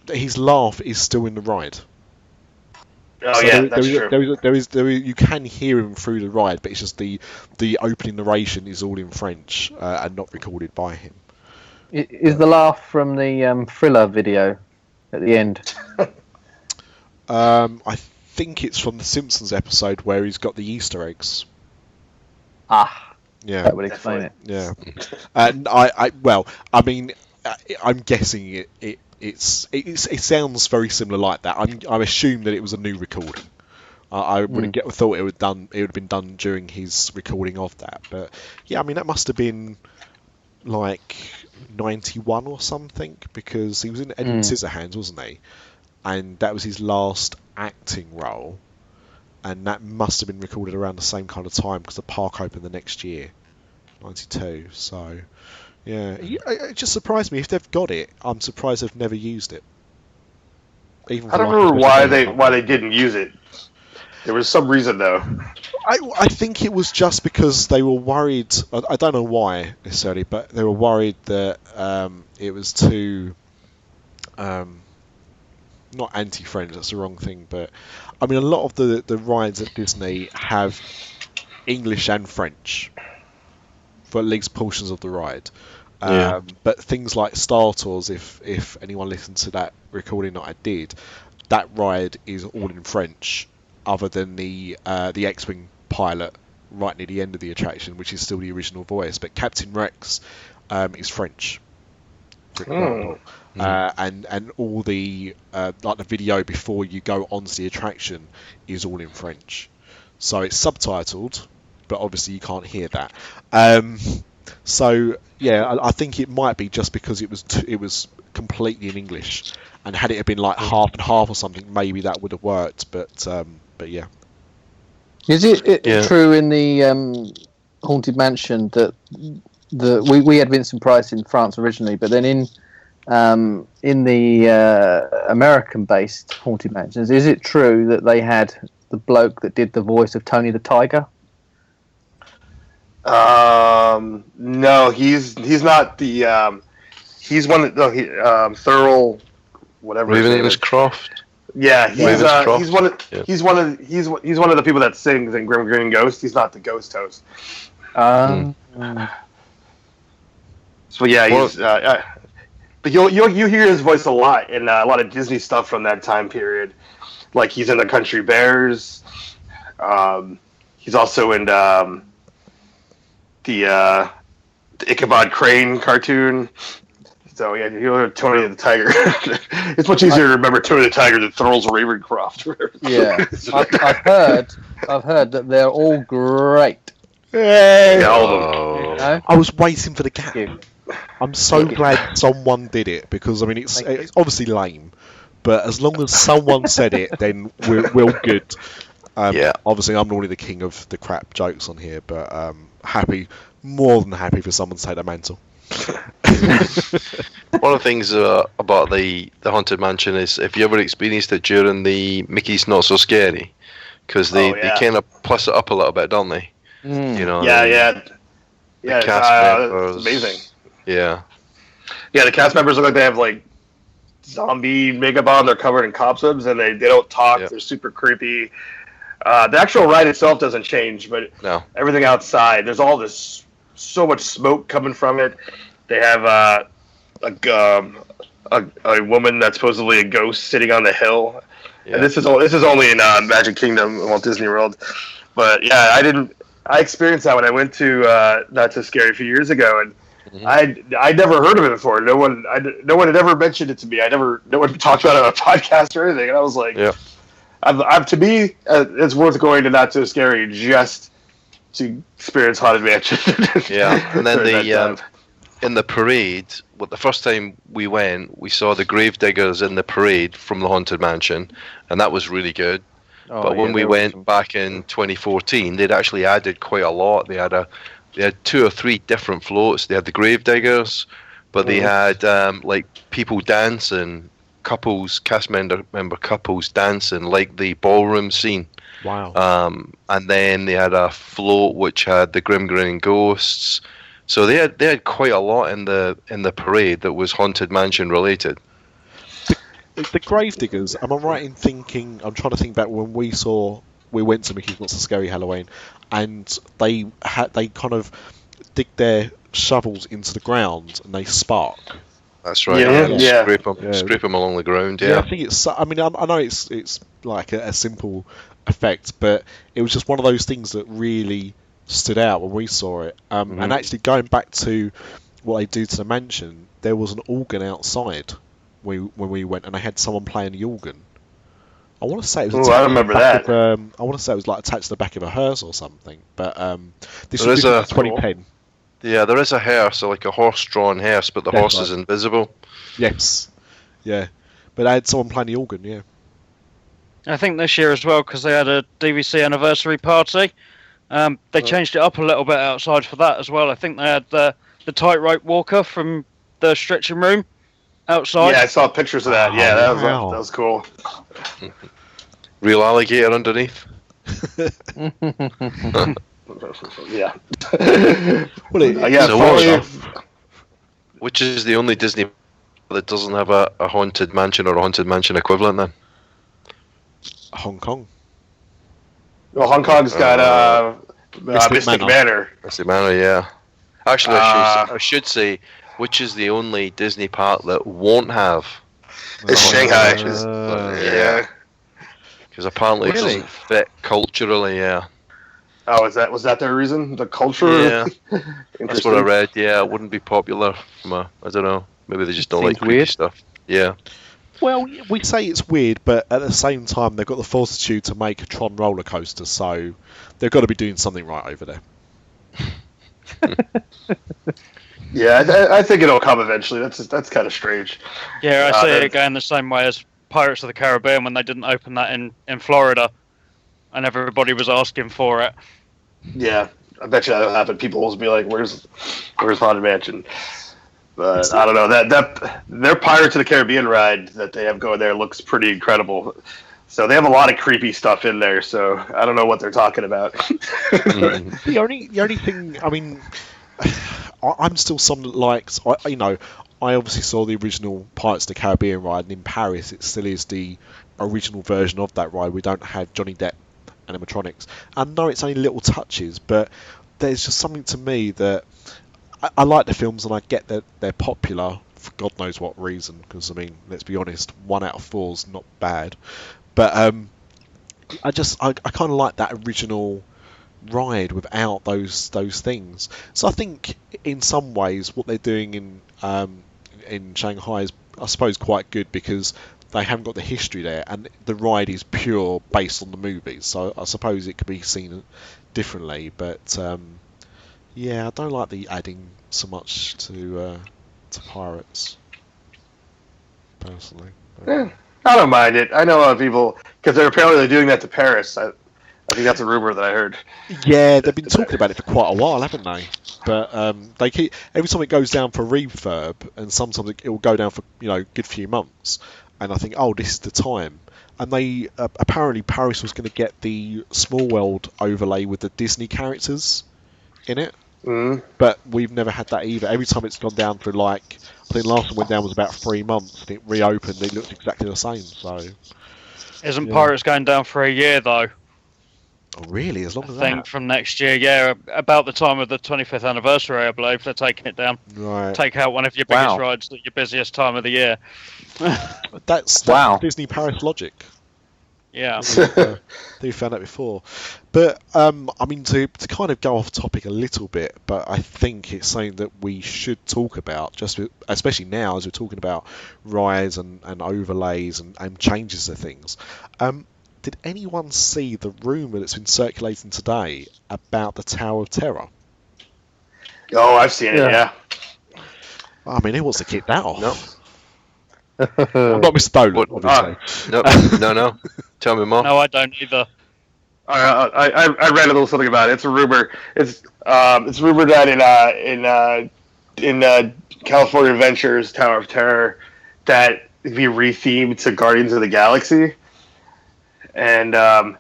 his laugh is still in the ride. Oh, so yeah, that's true. There is you can hear him through the ride, but it's just the opening narration is all in French and not recorded by him. Is the laugh from the Thriller video at the end? I think it's from the Simpsons episode where he's got the Easter eggs. Yeah, that would explain it. Yeah, and I'm guessing it sounds very similar like that. I assume that it was a new recording. I would have thought it would have been done during his recording of that. But yeah, I mean that must have been like 91 or something, because he was in Edward Scissorhands, wasn't he? And that was his last acting role, and that must have been recorded around the same kind of time because the park opened the next year, 92. So yeah, it just surprised me if they've got it. I'm surprised they've never used it. I don't remember why they didn't use it. There was some reason though. I think it was just because they were worried. I don't know why necessarily, but they were worried that it was too not anti-French. That's the wrong thing. But I mean, a lot of the rides at Disney have English and French for at least portions of the ride. But things like Star Tours, if anyone listened to that recording that I did, that ride is all in French, other than the X-Wing pilot right near the end of the attraction, which is still the original voice. But Captain Rex is French, for example. And all the like the video before you go onto the attraction is all in French, so it's subtitled, but obviously you can't hear that. So yeah, I think it might be just because it was completely in English, and had it have been like half and half or something, maybe that would have worked. But yeah. Is it true in the Haunted Mansion that we had Vincent Price in France originally, but then in the American-based Haunted Mansions, is it true that they had the bloke that did the voice of Tony the Tiger? No, he's not the he's one of the Thurl, whatever his name is. Ravenscroft. Yeah, he's one of the people that sings in Grim Grinning Ghost. He's not the ghost host. So yeah, he's but you hear his voice a lot in a lot of Disney stuff from that time period. Like he's in the Country Bears. He's also in the Ichabod Crane cartoon. So yeah, you know Tony the Tiger. It's much easier to remember Tony the Tiger than Thurl's Ravencroft. Yeah, I've heard that they're all great. Yeah, all of them. You know? I was waiting for the gap. I'm so glad someone did it, because I mean it's obviously lame, but as long as someone said it, then we're good. Obviously I'm normally the king of the crap jokes on here, but more than happy for someone to take the mantle. One of the things about the Haunted Mansion is if you ever experienced it during the Mickey's Not So Scary, because they kind of plus it up a little bit, don't they? You know. The cast members. It's amazing. Yeah, the cast members look like they have like zombie makeup on. They're covered in cobwebs and they don't talk. They're super creepy. The actual ride itself doesn't change, but everything outside, there's all this so much smoke coming from it. They have a woman that's supposedly a ghost sitting on the hill. Yeah. And this is only in Magic Kingdom, Walt Disney World. But yeah, I experienced that when I went to Not So Scary a few years ago, and I'd never heard of it before. No one had ever mentioned it to me. No one talked about it on a podcast or anything. And I was like, to me, it's worth going to Not So Scary just to experience Haunted Mansion. And then in the parade, the first time we went, we saw the gravediggers in the parade from the Haunted Mansion, and that was really good. But when we went back in 2014, they'd actually added quite a lot. They had 2 or 3 different floats. They had the gravediggers, but they had like people dancing, cast member couples dancing, like the ballroom scene. Wow. And then they had a float which had the Grim Grinning Ghosts. So they had quite a lot in the parade that was Haunted Mansion related. The gravediggers, am I right in thinking? I'm trying to think back when we went to Mickey's Not So Scary Halloween, and they kind of dig their shovels into the ground and they spark. That's right. Yeah. Scrape them along the ground. Yeah, I think it's. I mean, I know it's like a simple effect, but it was just one of those things that really stood out when we saw it. And actually, going back to what they do to the mansion, there was an organ outside when we went, and they had someone playing the organ. I want to say it was. I remember that. I want to say it was like attached to the back of a hearse or something. But this was 2010. Yeah, there is a hearse, like a horse-drawn hearse, but the horse is invisible. Yes. Yeah. But they had someone playing the organ, yeah. I think this year as well, because they had a DVC anniversary party. They changed it up a little bit outside for that as well. I think they had the tightrope walker from the stretching room outside. Yeah, I saw pictures of that. Yeah, that was cool. Real alligator underneath. Yeah. Which is the only Disney that doesn't have a haunted mansion or a haunted mansion equivalent then? Hong Kong. Well, Hong Kong's got Mystic Manor. Mystic Manor, yeah. Actually, I should say, which is the only Disney park that won't have? It's Shanghai. Yeah. Because apparently it doesn't fit culturally, yeah. Oh, was that their reason? The culture? Yeah. That's what I read, yeah. It wouldn't be popular from I don't know. Maybe they just don't like weird stuff. Yeah. Well, we say it's weird, but at the same time, they've got the fortitude to make a Tron roller coaster, so they've got to be doing something right over there. Yeah, I think it'll come eventually. That's kind of strange. Yeah, I see it going the same way as Pirates of the Caribbean when they didn't open that in Florida, and everybody was asking for it. Yeah, I bet you that'll happen. People will be like, "Where's Haunted Mansion?" But I don't know. That their Pirates of the Caribbean ride that they have going there looks pretty incredible. So they have a lot of creepy stuff in there. So I don't know what they're talking about. The only thing, I mean, I'm still someone that likes. I obviously saw the original Pirates of the Caribbean ride, and in Paris it still is the original version of that ride. We don't have Johnny Depp animatronics. I know it's only little touches, but there's just something to me that I like the films, and I get that they're popular for God knows what reason. Because I mean, let's be honest, 1 out of 4 is not bad. But I kind of like that original ride without those things. So I think in some ways what they're doing in Shanghai is, I suppose, quite good because they haven't got the history there, and the ride is pure based on the movies. So I suppose it could be seen differently. But yeah, I don't like the adding so much to Pirates personally. Yeah, I don't mind it. I know a lot of people because they're apparently doing that to Paris. I think that's a rumor that I heard. Yeah, they've been talking about it for quite a while, haven't they? But they keep every time it goes down for refurb, and sometimes it will go down for a good few months. And I think, oh, this is the time. And they apparently Paris was going to get the Small World overlay with the Disney characters in it. But we've never had that either. Every time it's gone down for I think the last one went down was about 3 months, and it reopened. It looked exactly the same. So, isn't Pirates going down for a year though? Oh, really? As long as I think from next year, yeah, about the time of the 25th anniversary, I believe they're taking it down. Right. Take out one of your biggest rides at your busiest time of the year. That's Disney Paris logic. Yeah. They found that before. But, I mean, to kind of go off topic a little bit, but I think it's something that we should talk about, especially now as we're talking about rides and overlays and changes to things. Did anyone see the rumour that's been circulating today about the Tower of Terror? Oh, I've seen it, yeah. I mean, who wants to kick that off? No. Not Mr. Dolan, obviously. No. Tell me more. No, I don't either. I read a little something about it. It's a rumor. It's rumored that in California Adventures Tower of Terror that it'd be rethemed to Guardians of the Galaxy, and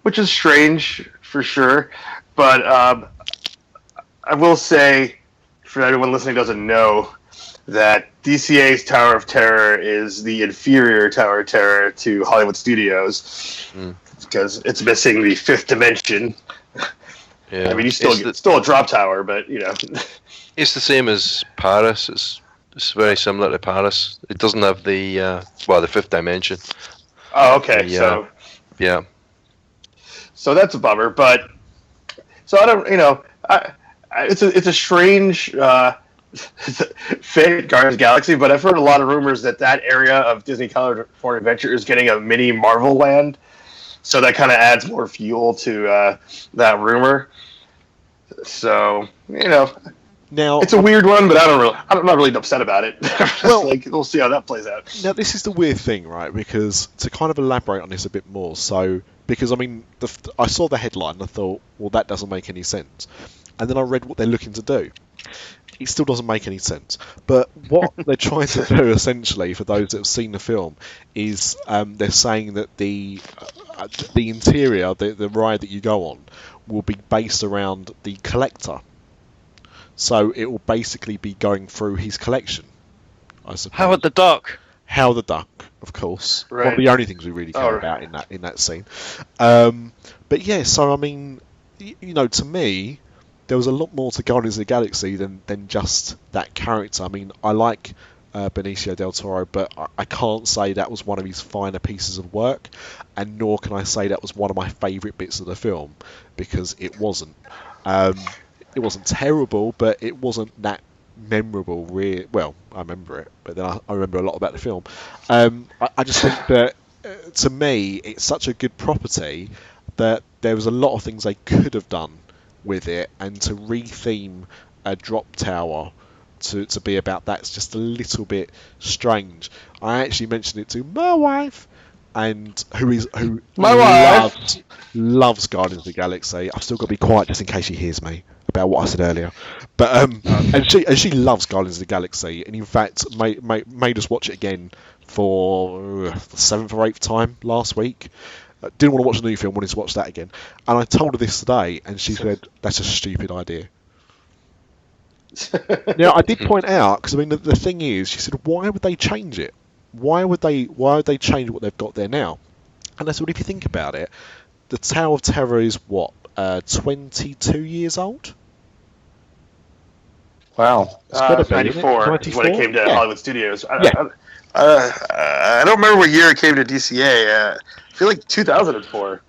which is strange for sure. But I will say, for anyone listening who doesn't know, that DCA's Tower of Terror is the inferior Tower of Terror to Hollywood Studios because it's missing the fifth dimension. Yeah. I mean, it's still a drop tower, but It's the same as Paris. It's very similar to Paris. It doesn't have the the fifth dimension. Oh, okay. Yeah. So that's a bummer, but so I don't, it's a strange fate, Guardians of the Galaxy, but I've heard a lot of rumors that area of Disney California Adventure is getting a mini Marvel land, so that kind of adds more fuel to that rumor. So now it's a weird one, but I'm not really upset about it. Well, we'll see how that plays out. Now this is the weird thing, right? Because to kind of elaborate on this a bit more, because I mean, I saw the headline and I thought, well, that doesn't make any sense, and then I read what they're looking to do. It still doesn't make any sense. But what they're trying to do, essentially, for those that have seen the film, is they're saying that the interior, the ride that you go on, will be based around the collector. So it will basically be going through his collection, I suppose. Howard the Duck. Howard the Duck, of course. Right. One of the only things we really care about in that scene. But yeah, so I mean, to me, there was a lot more to Guardians of the Galaxy than just that character. I mean, I like Benicio del Toro, but I can't say that was one of his finer pieces of work, and nor can I say that was one of my favourite bits of the film, because it wasn't. It wasn't terrible, but it wasn't that memorable. Well, I remember it, but then I remember a lot about the film. I just think that, to me, it's such a good property that there was a lot of things they could have done with it, and to re-theme a drop tower to be about that's just a little bit strange. I actually mentioned it to my wife, and who loves Guardians of the Galaxy. I've still got to be quiet just in case she hears me about what I said earlier. But and she loves Guardians of the Galaxy, and in fact made us watch it again for the 7th or 8th time last week. Didn't want to watch the new film, wanted to watch that again. And I told her this today, and she said, that's a stupid idea. Now, I did point out, because I mean, the thing is, she said, why would they change it? Why would they change what they've got there now? And I said, well, if you think about it, the Tower of Terror is, 22 years old? Wow. It's got to be, 94 when it came to Hollywood Studios. Yeah. I don't remember what year it came to DCA. I feel like 2004.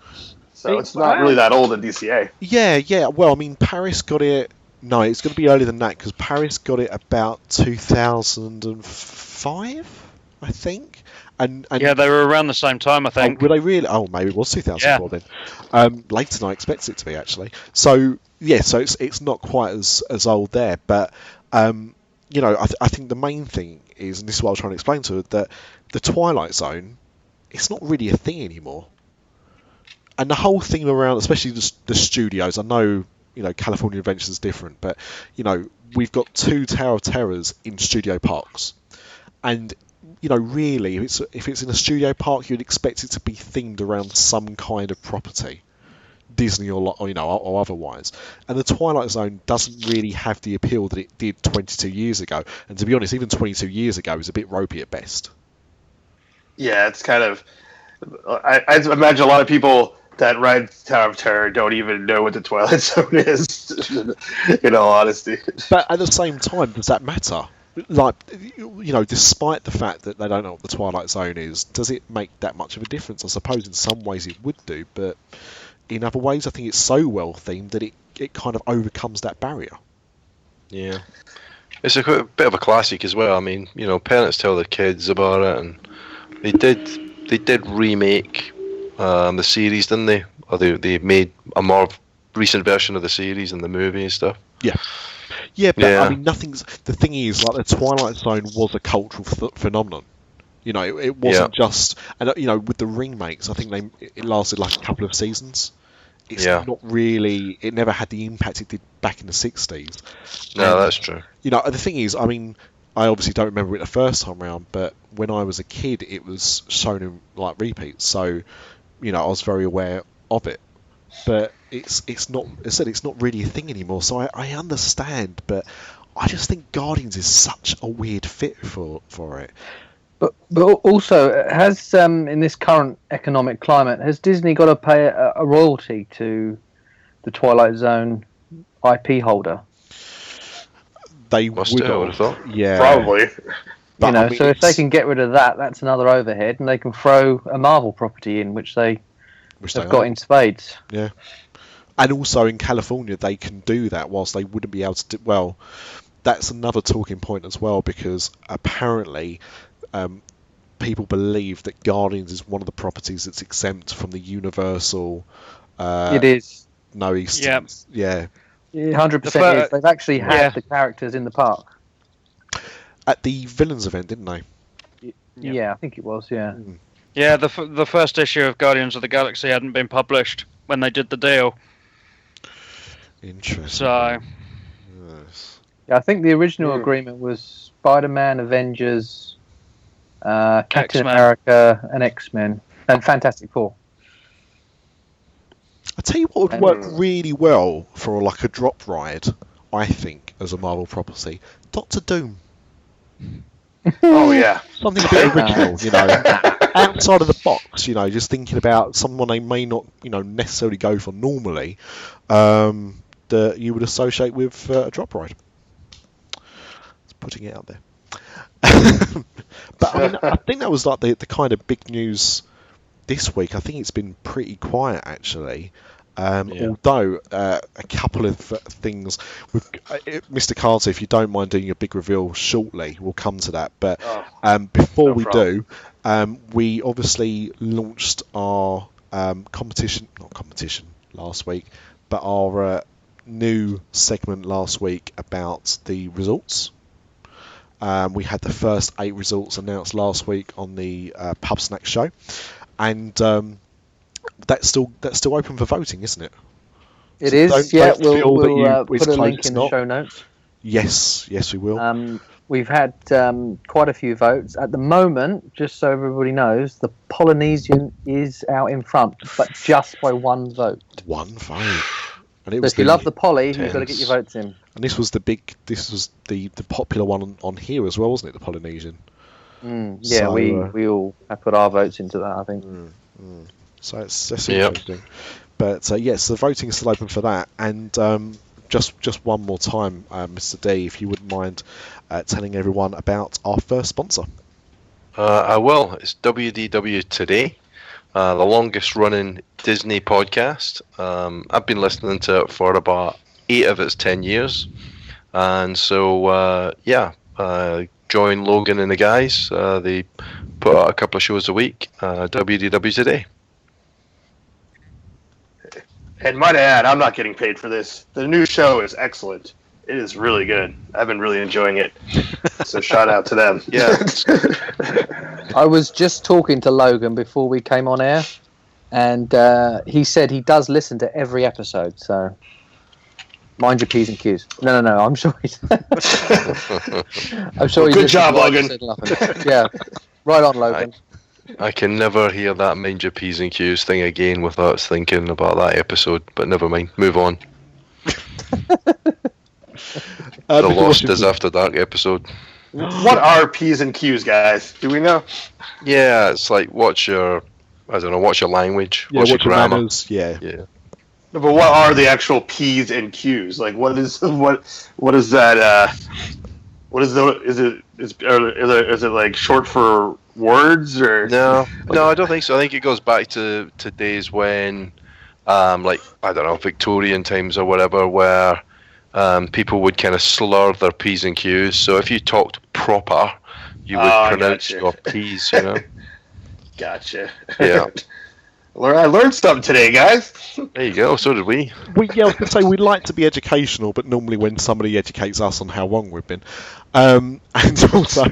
So it's not really that old in DCA. Yeah. Well, I mean, Paris got it... No, it's going to be earlier than that, because Paris got it about 2005, I think. And yeah, they were around the same time, I think. Were they really? Oh, maybe it was 2004 then. Later than I expected it to be, actually. So, yeah, so it's not quite as old there. But, I think the main thing is, and this is what I was trying to explain to her, that the Twilight Zone, it's not really a thing anymore. And the whole thing around, especially the studios, I know, California Adventure is different, but, we've got 2 Tower of Terrors in studio parks. And, really, if it's in a studio park, you'd expect it to be themed around some kind of property, Disney or otherwise. And the Twilight Zone doesn't really have the appeal that it did 22 years ago. And to be honest, even 22 years ago is a bit ropey at best. Yeah, it's kind of... I imagine a lot of people that ride Tower of Terror don't even know what the Twilight Zone is, in all honesty. But at the same time, does that matter? Like, despite the fact that they don't know what the Twilight Zone is, does it make that much of a difference? I suppose in some ways it would do, but in other ways I think it's so well themed that it kind of overcomes that barrier. Yeah. It's a bit of a classic as well. I mean, parents tell their kids about it, and they did remake the series, didn't they? Or they made a more recent version of the series and the movie and stuff. Yeah, but I mean, the thing is, like, the Twilight Zone was a cultural phenomenon. It wasn't just, and with the remakes, I think it lasted like a couple of seasons. It's not really, it never had the impact it did back in the 60s. No, that's true. The thing is, I mean, I obviously don't remember it the first time round, but when I was a kid, it was shown in like repeats, so I was very aware of it. But it's not, as I said, it's not really a thing anymore. So I understand, but I just think Guardians is such a weird fit for it. But also, has in this current economic climate, has Disney got to pay a royalty to the Twilight Zone IP holder? they Must would do, I would have thought. Yeah, Probably. But, I mean, so if they can get rid of that, that's another overhead, and they can throw a Marvel property in, which they have got in spades. Yeah. And also in California, they can do that whilst they wouldn't be able to do... Well, that's another talking point as well, because apparently people believe that Guardians is one of the properties that's exempt from the Universal... it is. No Easter. Yeah. 100% is. They've actually had the characters in the park. At the Villains event, didn't they? Yeah, I think it was, yeah. Yeah, the first issue of Guardians of the Galaxy hadn't been published when they did the deal. Interesting. So... Yes. Yeah, I think the original agreement was Spider-Man, Avengers, Captain X-Men. America, and X-Men, and Fantastic Four. I tell you what would work really well for like a drop ride, I think, as a Marvel property. Doctor Doom. Oh yeah, Something a bit original, outside of the box. Just thinking about someone they may not, necessarily go for normally, that you would associate with a drop ride. Just putting it out there. But I mean, I think that was like the kind of big news this week. I think it's been pretty quiet actually. Although a couple of things with Mr. Carter, if you don't mind doing a big reveal shortly, we'll come to that. But before we do, we obviously launched our not competition last week, but our new segment last week about the results. We had the first 8 results announced last week on the Pub Snack show, and that's still open for voting, isn't it? It is. We'll put a link in the show notes. Yes, we will. We've had quite a few votes at the moment. Just so everybody knows, the Polynesian is out in front, but just by one vote. One vote. And it so was if you love the Poly, you've got to get your votes in. And this was the popular one on here as well, wasn't it? The Polynesian. Yeah, so, we all have put our votes into that, I think. So that's interesting. But yes, the voting is still open for that. And just one more time, Mr. D, if you wouldn't mind telling everyone about our first sponsor. I will. It's WDW Today, the longest running Disney podcast. I've been listening to it for about 8 of its 10 years. And so, join Logan and the guys. They put out a couple of shows a week. WDW Today. And might I add, I'm not getting paid for this. The new show is excellent. It is really good. I've been really enjoying it. So shout out to them. Yeah. I was just talking to Logan before we came on air, and he said he does listen to every episode. So mind your P's and Q's. No. I'm sure he's. I'm sure he's. Good job, Logan. Yeah. Right on, Logan. I can never hear that mind your P's and Q's thing again without thinking about that episode, but never mind. Move on. The Lost Dis After Dark episode. What are P's and Q's, guys? Do we know? Yeah, it's like what's your language, what's your grammar. Manners? Yeah. No, but what are the actual P's and Q's? Like, what is that? Is it like short for words or no, I don't think so. I think it goes back to days when like I don't know, Victorian times or whatever, where people would kind of slur their P's and Q's. So if you talked proper, you would pronounce your P's, Gotcha. Yeah. I learned something today, guys. There you go. So did we. I was going to say we like to be educational, but normally when somebody educates us on how wrong we've been. And also,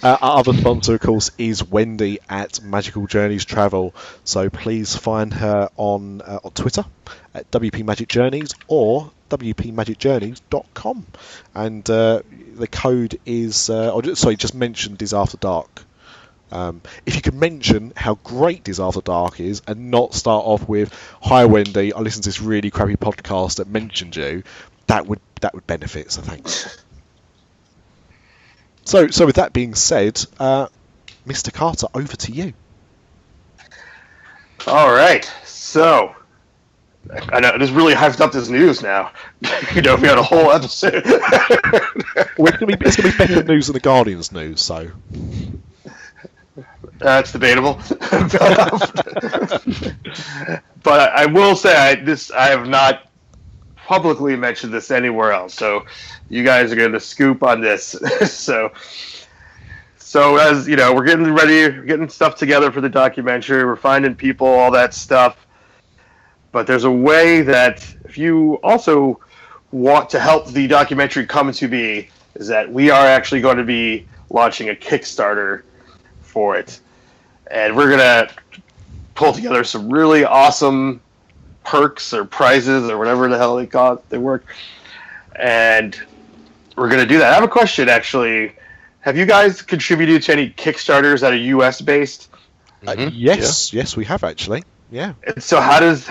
our other sponsor, of course, is Wendy at Magical Journeys Travel. So please find her on Twitter at WP Magic Journeys or WPMagicJourneys.com. And the code is, just mention Dis After Dark. If you could mention how great Dis After Dark is and not start off with, "Hi Wendy, I listened to this really crappy podcast that mentioned you," that would benefit. So thanks. So with that being said, Mr. Carter, over to you. All right. So I know this really hyped up this news now. We had a whole episode. Well, it's gonna be better news than the Guardian's news, so That's debatable. But I will say I have not publicly mentioned this anywhere else. So you guys are getting the scoop on this. So as we're getting ready, getting stuff together for the documentary. We're finding people, all that stuff. But there's a way that if you also want to help the documentary come into be, is that we are actually going to be launching a Kickstarter for it. And we're going to pull together some really awesome perks or prizes or whatever the hell they call it, they work. And we're going to do that. I have a question, actually. Have you guys contributed to any Kickstarters that are US based? Yes, we have actually. Yeah. And so how does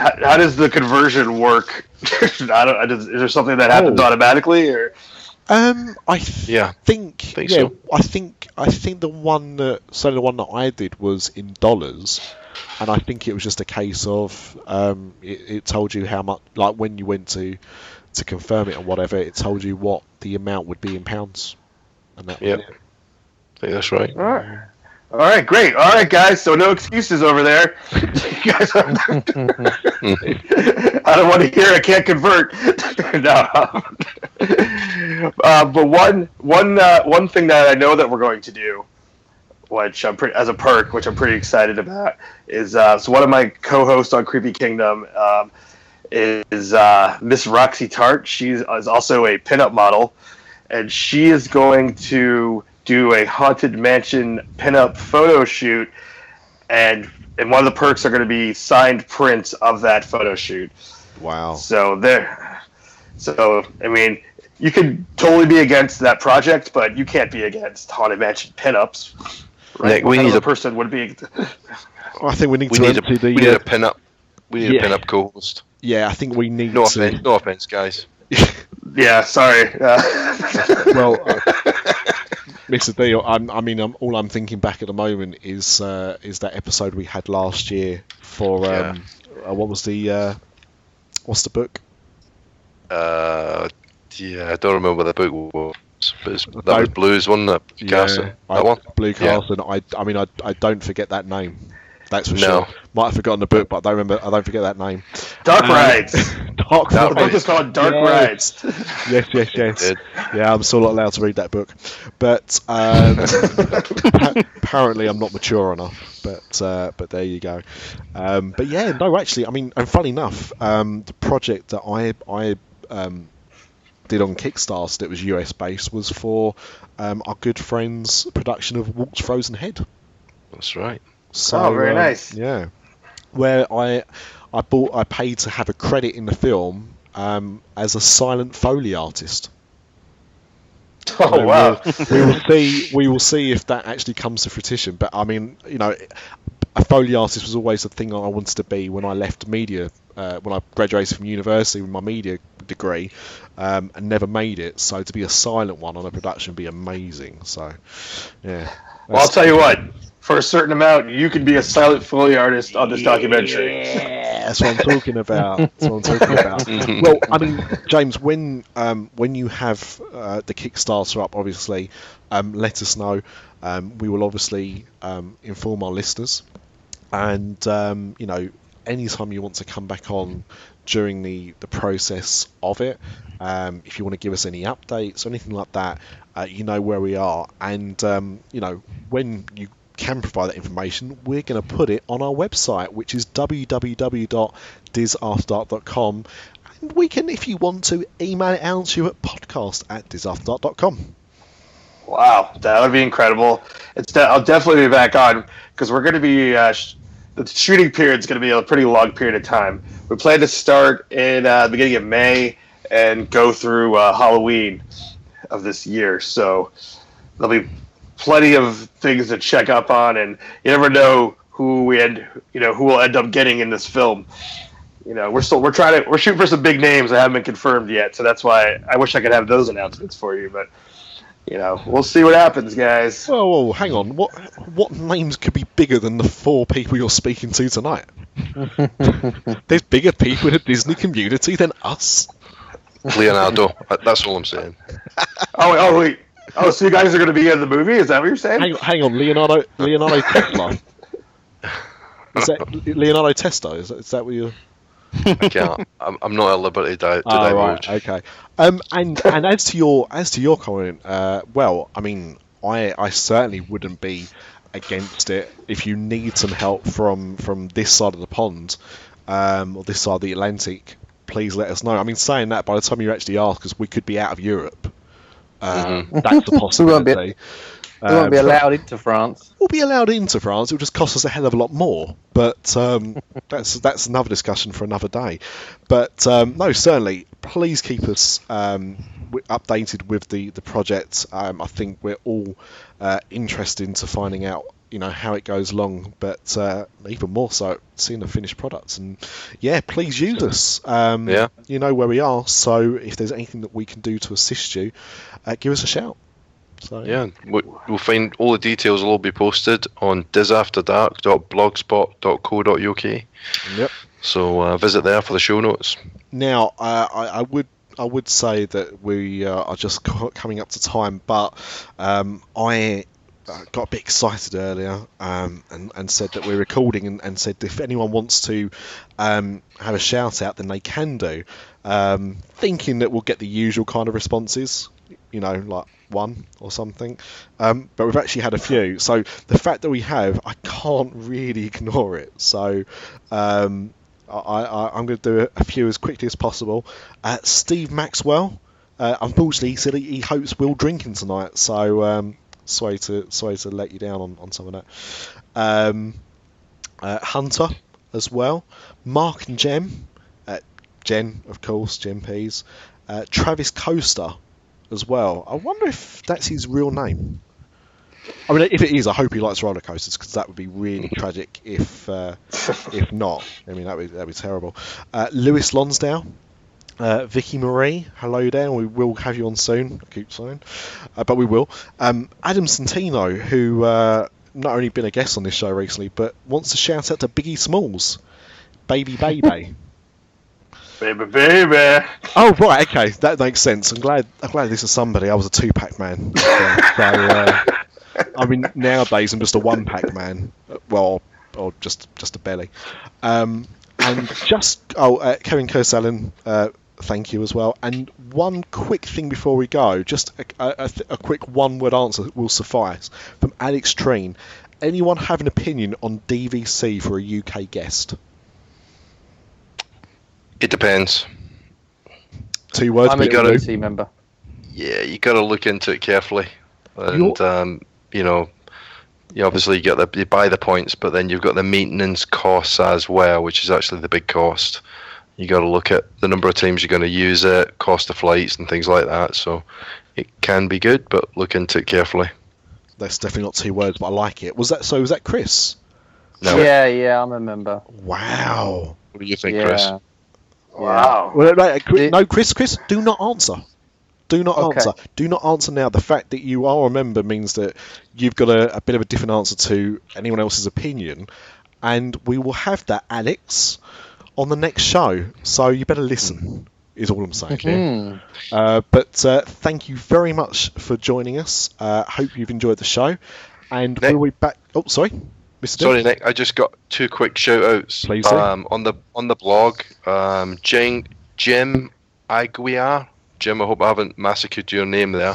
the conversion work? Is there something that happens automatically, or? I think so. I think the one that I did was in dollars, and I think it was just a case of it told you how much, like when you went to confirm it or whatever, it told you what the amount would be in pounds, and that. Yeah, I think that's right. All right, great. All right, guys. So no excuses over there. You guys I don't want to hear I can't convert. No. But one thing that I know that we're going to do, which as a perk, which I'm pretty excited about, is so one of my co-hosts on Creepy Kingdom is Miss Roxy Tart. She is also a pinup model, and she is going to do a Haunted Mansion pinup photo shoot, and one of the perks are going to be signed prints of that photo shoot. Wow. So I mean, you could totally be against that project, but you can't be against Haunted Mansion pinups. Right? Nick, we need a person would be. I think we need a pinup. We need a pinup co-host. Yeah, I think we need. No offense, guys. Yeah, sorry. Well, Mr. D, all I'm thinking back at the moment is that episode we had last year for what's the book? I don't remember what the book was. But that was Blues, wasn't it? Castle. That one? Blue Castle. Yeah. I don't forget that name. That's for sure. Might have forgotten the book, but I don't forget that name. Dark Rides. Dark Rides. The book is called Dark Rides. Yes. Yeah, I'm still not allowed to read that book, but apparently I'm not mature enough. But there you go. But yeah, no, actually, and funny enough, the project that I did on Kickstarter that was US based was for our good friend's production of Walt's Frozen Head. That's right. So, very nice. Yeah, where I paid to have a credit in the film as a silent Foley artist. Oh wow! We will see if that actually comes to fruition. But a Foley artist was always the thing I wanted to be when I left media. When I graduated from university with my media degree, and never made it. So to be a silent one on a production would be amazing. So, yeah. Well, I'll tell you what. For a certain amount, you can be a silent Foley artist on this documentary. Yeah, that's what I'm talking about. Well, James, when you have the Kickstarter up, obviously, let us know. We will obviously inform our listeners, and anytime you want to come back on during the process of it, if you want to give us any updates or anything like that, you know where we are, and when you can provide that information, we're going to put it on our website, which is www.disafterdark.com, and we can, if you want to, email it out to you at podcast@disafterdark.com. Wow, that would be incredible. I'll definitely be back on, because we're going to be the shooting period is going to be a pretty long period of time. We plan to start in the beginning of May and go through Halloween of this year, so there'll be plenty of things to check up on, and you never know who will end up getting in this film. We're shooting for some big names that haven't been confirmed yet, so that's why I wish I could have those announcements for you, but we'll see what happens, guys. Whoa, hang on. What names could be bigger than the 4 people you're speaking to tonight? There's bigger people in the Disney community than us. Leonardo. That's all I'm saying. Oh, wait. Oh, so you guys are going to be in the movie? Is that what you're saying? Hang on, Leonardo Tesla. Is that Leonardo Tesla? Is that what you're... I can't. I'm not at liberty to Right, divulge. okay. And as to your comment, well, I mean, I certainly wouldn't be against it if you need some help from this side of the pond, or this side of the Atlantic. Please let us know. I mean, saying that, by the time you actually ask us, we could be out of Europe. That's a possibility. We won't be allowed into France. We'll be allowed into France. It'll just cost us a hell of a lot more. But that's another discussion for another day. But no, certainly, please keep us updated with the project. I think we're all interested into finding out, how it goes along. But even more so, seeing the finished products. And yeah, please use us. You know where we are. So if there's anything that we can do to assist you, give us a shout. So, yeah, we'll find all the details will all be posted on disafterdark.blogspot.co.uk. Yep. So visit there for the show notes. Now, I would say that we are just coming up to time, but I got a bit excited earlier and said that we're recording and said if anyone wants to have a shout out, then they can do. Thinking that we'll get the usual kind of responses, like one or something, but we've actually had a few. So the fact that we have, I can't really ignore it. So I'm going to do a few as quickly as possible. Steve Maxwell, unfortunately, he said he hopes we're drinking tonight. So sorry to let you down on some of that. Hunter as well. Mark and Jen, of course, Jen Pease. Travis Coaster as well. I wonder if that's his real name. I mean, if it is, I hope he likes roller coasters, because that would be really tragic if not. I mean, that'd be terrible. Lewis Lonsdale, Vicky Marie, hello there. We will have you on soon. I keep saying, but we will. Adam Santino, who not only been a guest on this show recently, but wants to shout out to Biggie Smalls, baby. Baby. Oh right, okay, that makes sense. I'm glad this is somebody. I was a 2-pack man. So I mean, nowadays I'm just a 1-pack man. Well, or just a belly. And just Kevin Kersallen, thank you as well. And one quick thing before we go, just a quick one-word answer will suffice from Alex Treen. Anyone have an opinion on DVC for a UK guest? It depends. 2 words. I'm a DVC member. Yeah, you got to look into it carefully, and you obviously you buy the points, but then you've got the maintenance costs as well, which is actually the big cost. You got to look at the number of times you're going to use it, cost of flights, and things like that. So it can be good, but look into it carefully. That's definitely not 2 words, but I like it. Was that Chris? No. Yeah, I'm a member. Wow. What do you think, Chris? Wow. Well, no, Chris, do not answer. Do not answer. Okay. Do not answer now. The fact that you are a member means that you've got a bit of a different answer to anyone else's opinion, and we will have that, Alex, on the next show. So you better listen, is all I'm saying. Mm-hmm. But thank you very much for joining us. Hope you've enjoyed the show, and Nick, we'll be back. Oh, sorry. Sorry, Nick. I just got 2 quick shout-outs. Please do. On the blog, Jim Aguiar. Jim, I hope I haven't massacred your name there.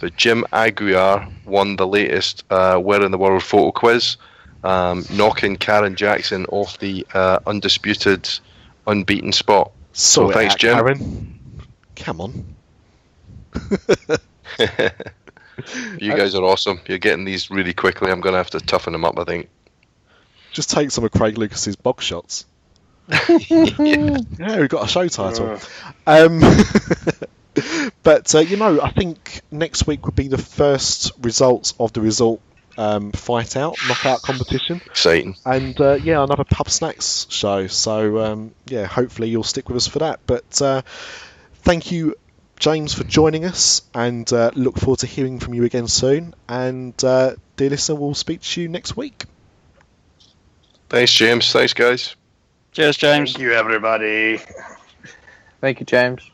But Jim Aguiar won the latest Where in the World photo quiz, knocking Karen Jackson off the undisputed, unbeaten spot. So thanks, Jim. Karen. Come on. You guys are awesome. You're getting these really quickly. I'm going to have to toughen them up, I think. Just take some of Craig Lucas's box shots. Yeah, we've got a show title. But I think next week would be the first results of the result fight out knockout competition. Exciting. And another pub snacks show. So hopefully you'll stick with us for that. But thank you, James, for joining us, and look forward to hearing from you again soon. And dear listener, we'll speak to you next week. Thanks, James. Thanks, guys. Cheers, James. Thank you, everybody. Thank you, James.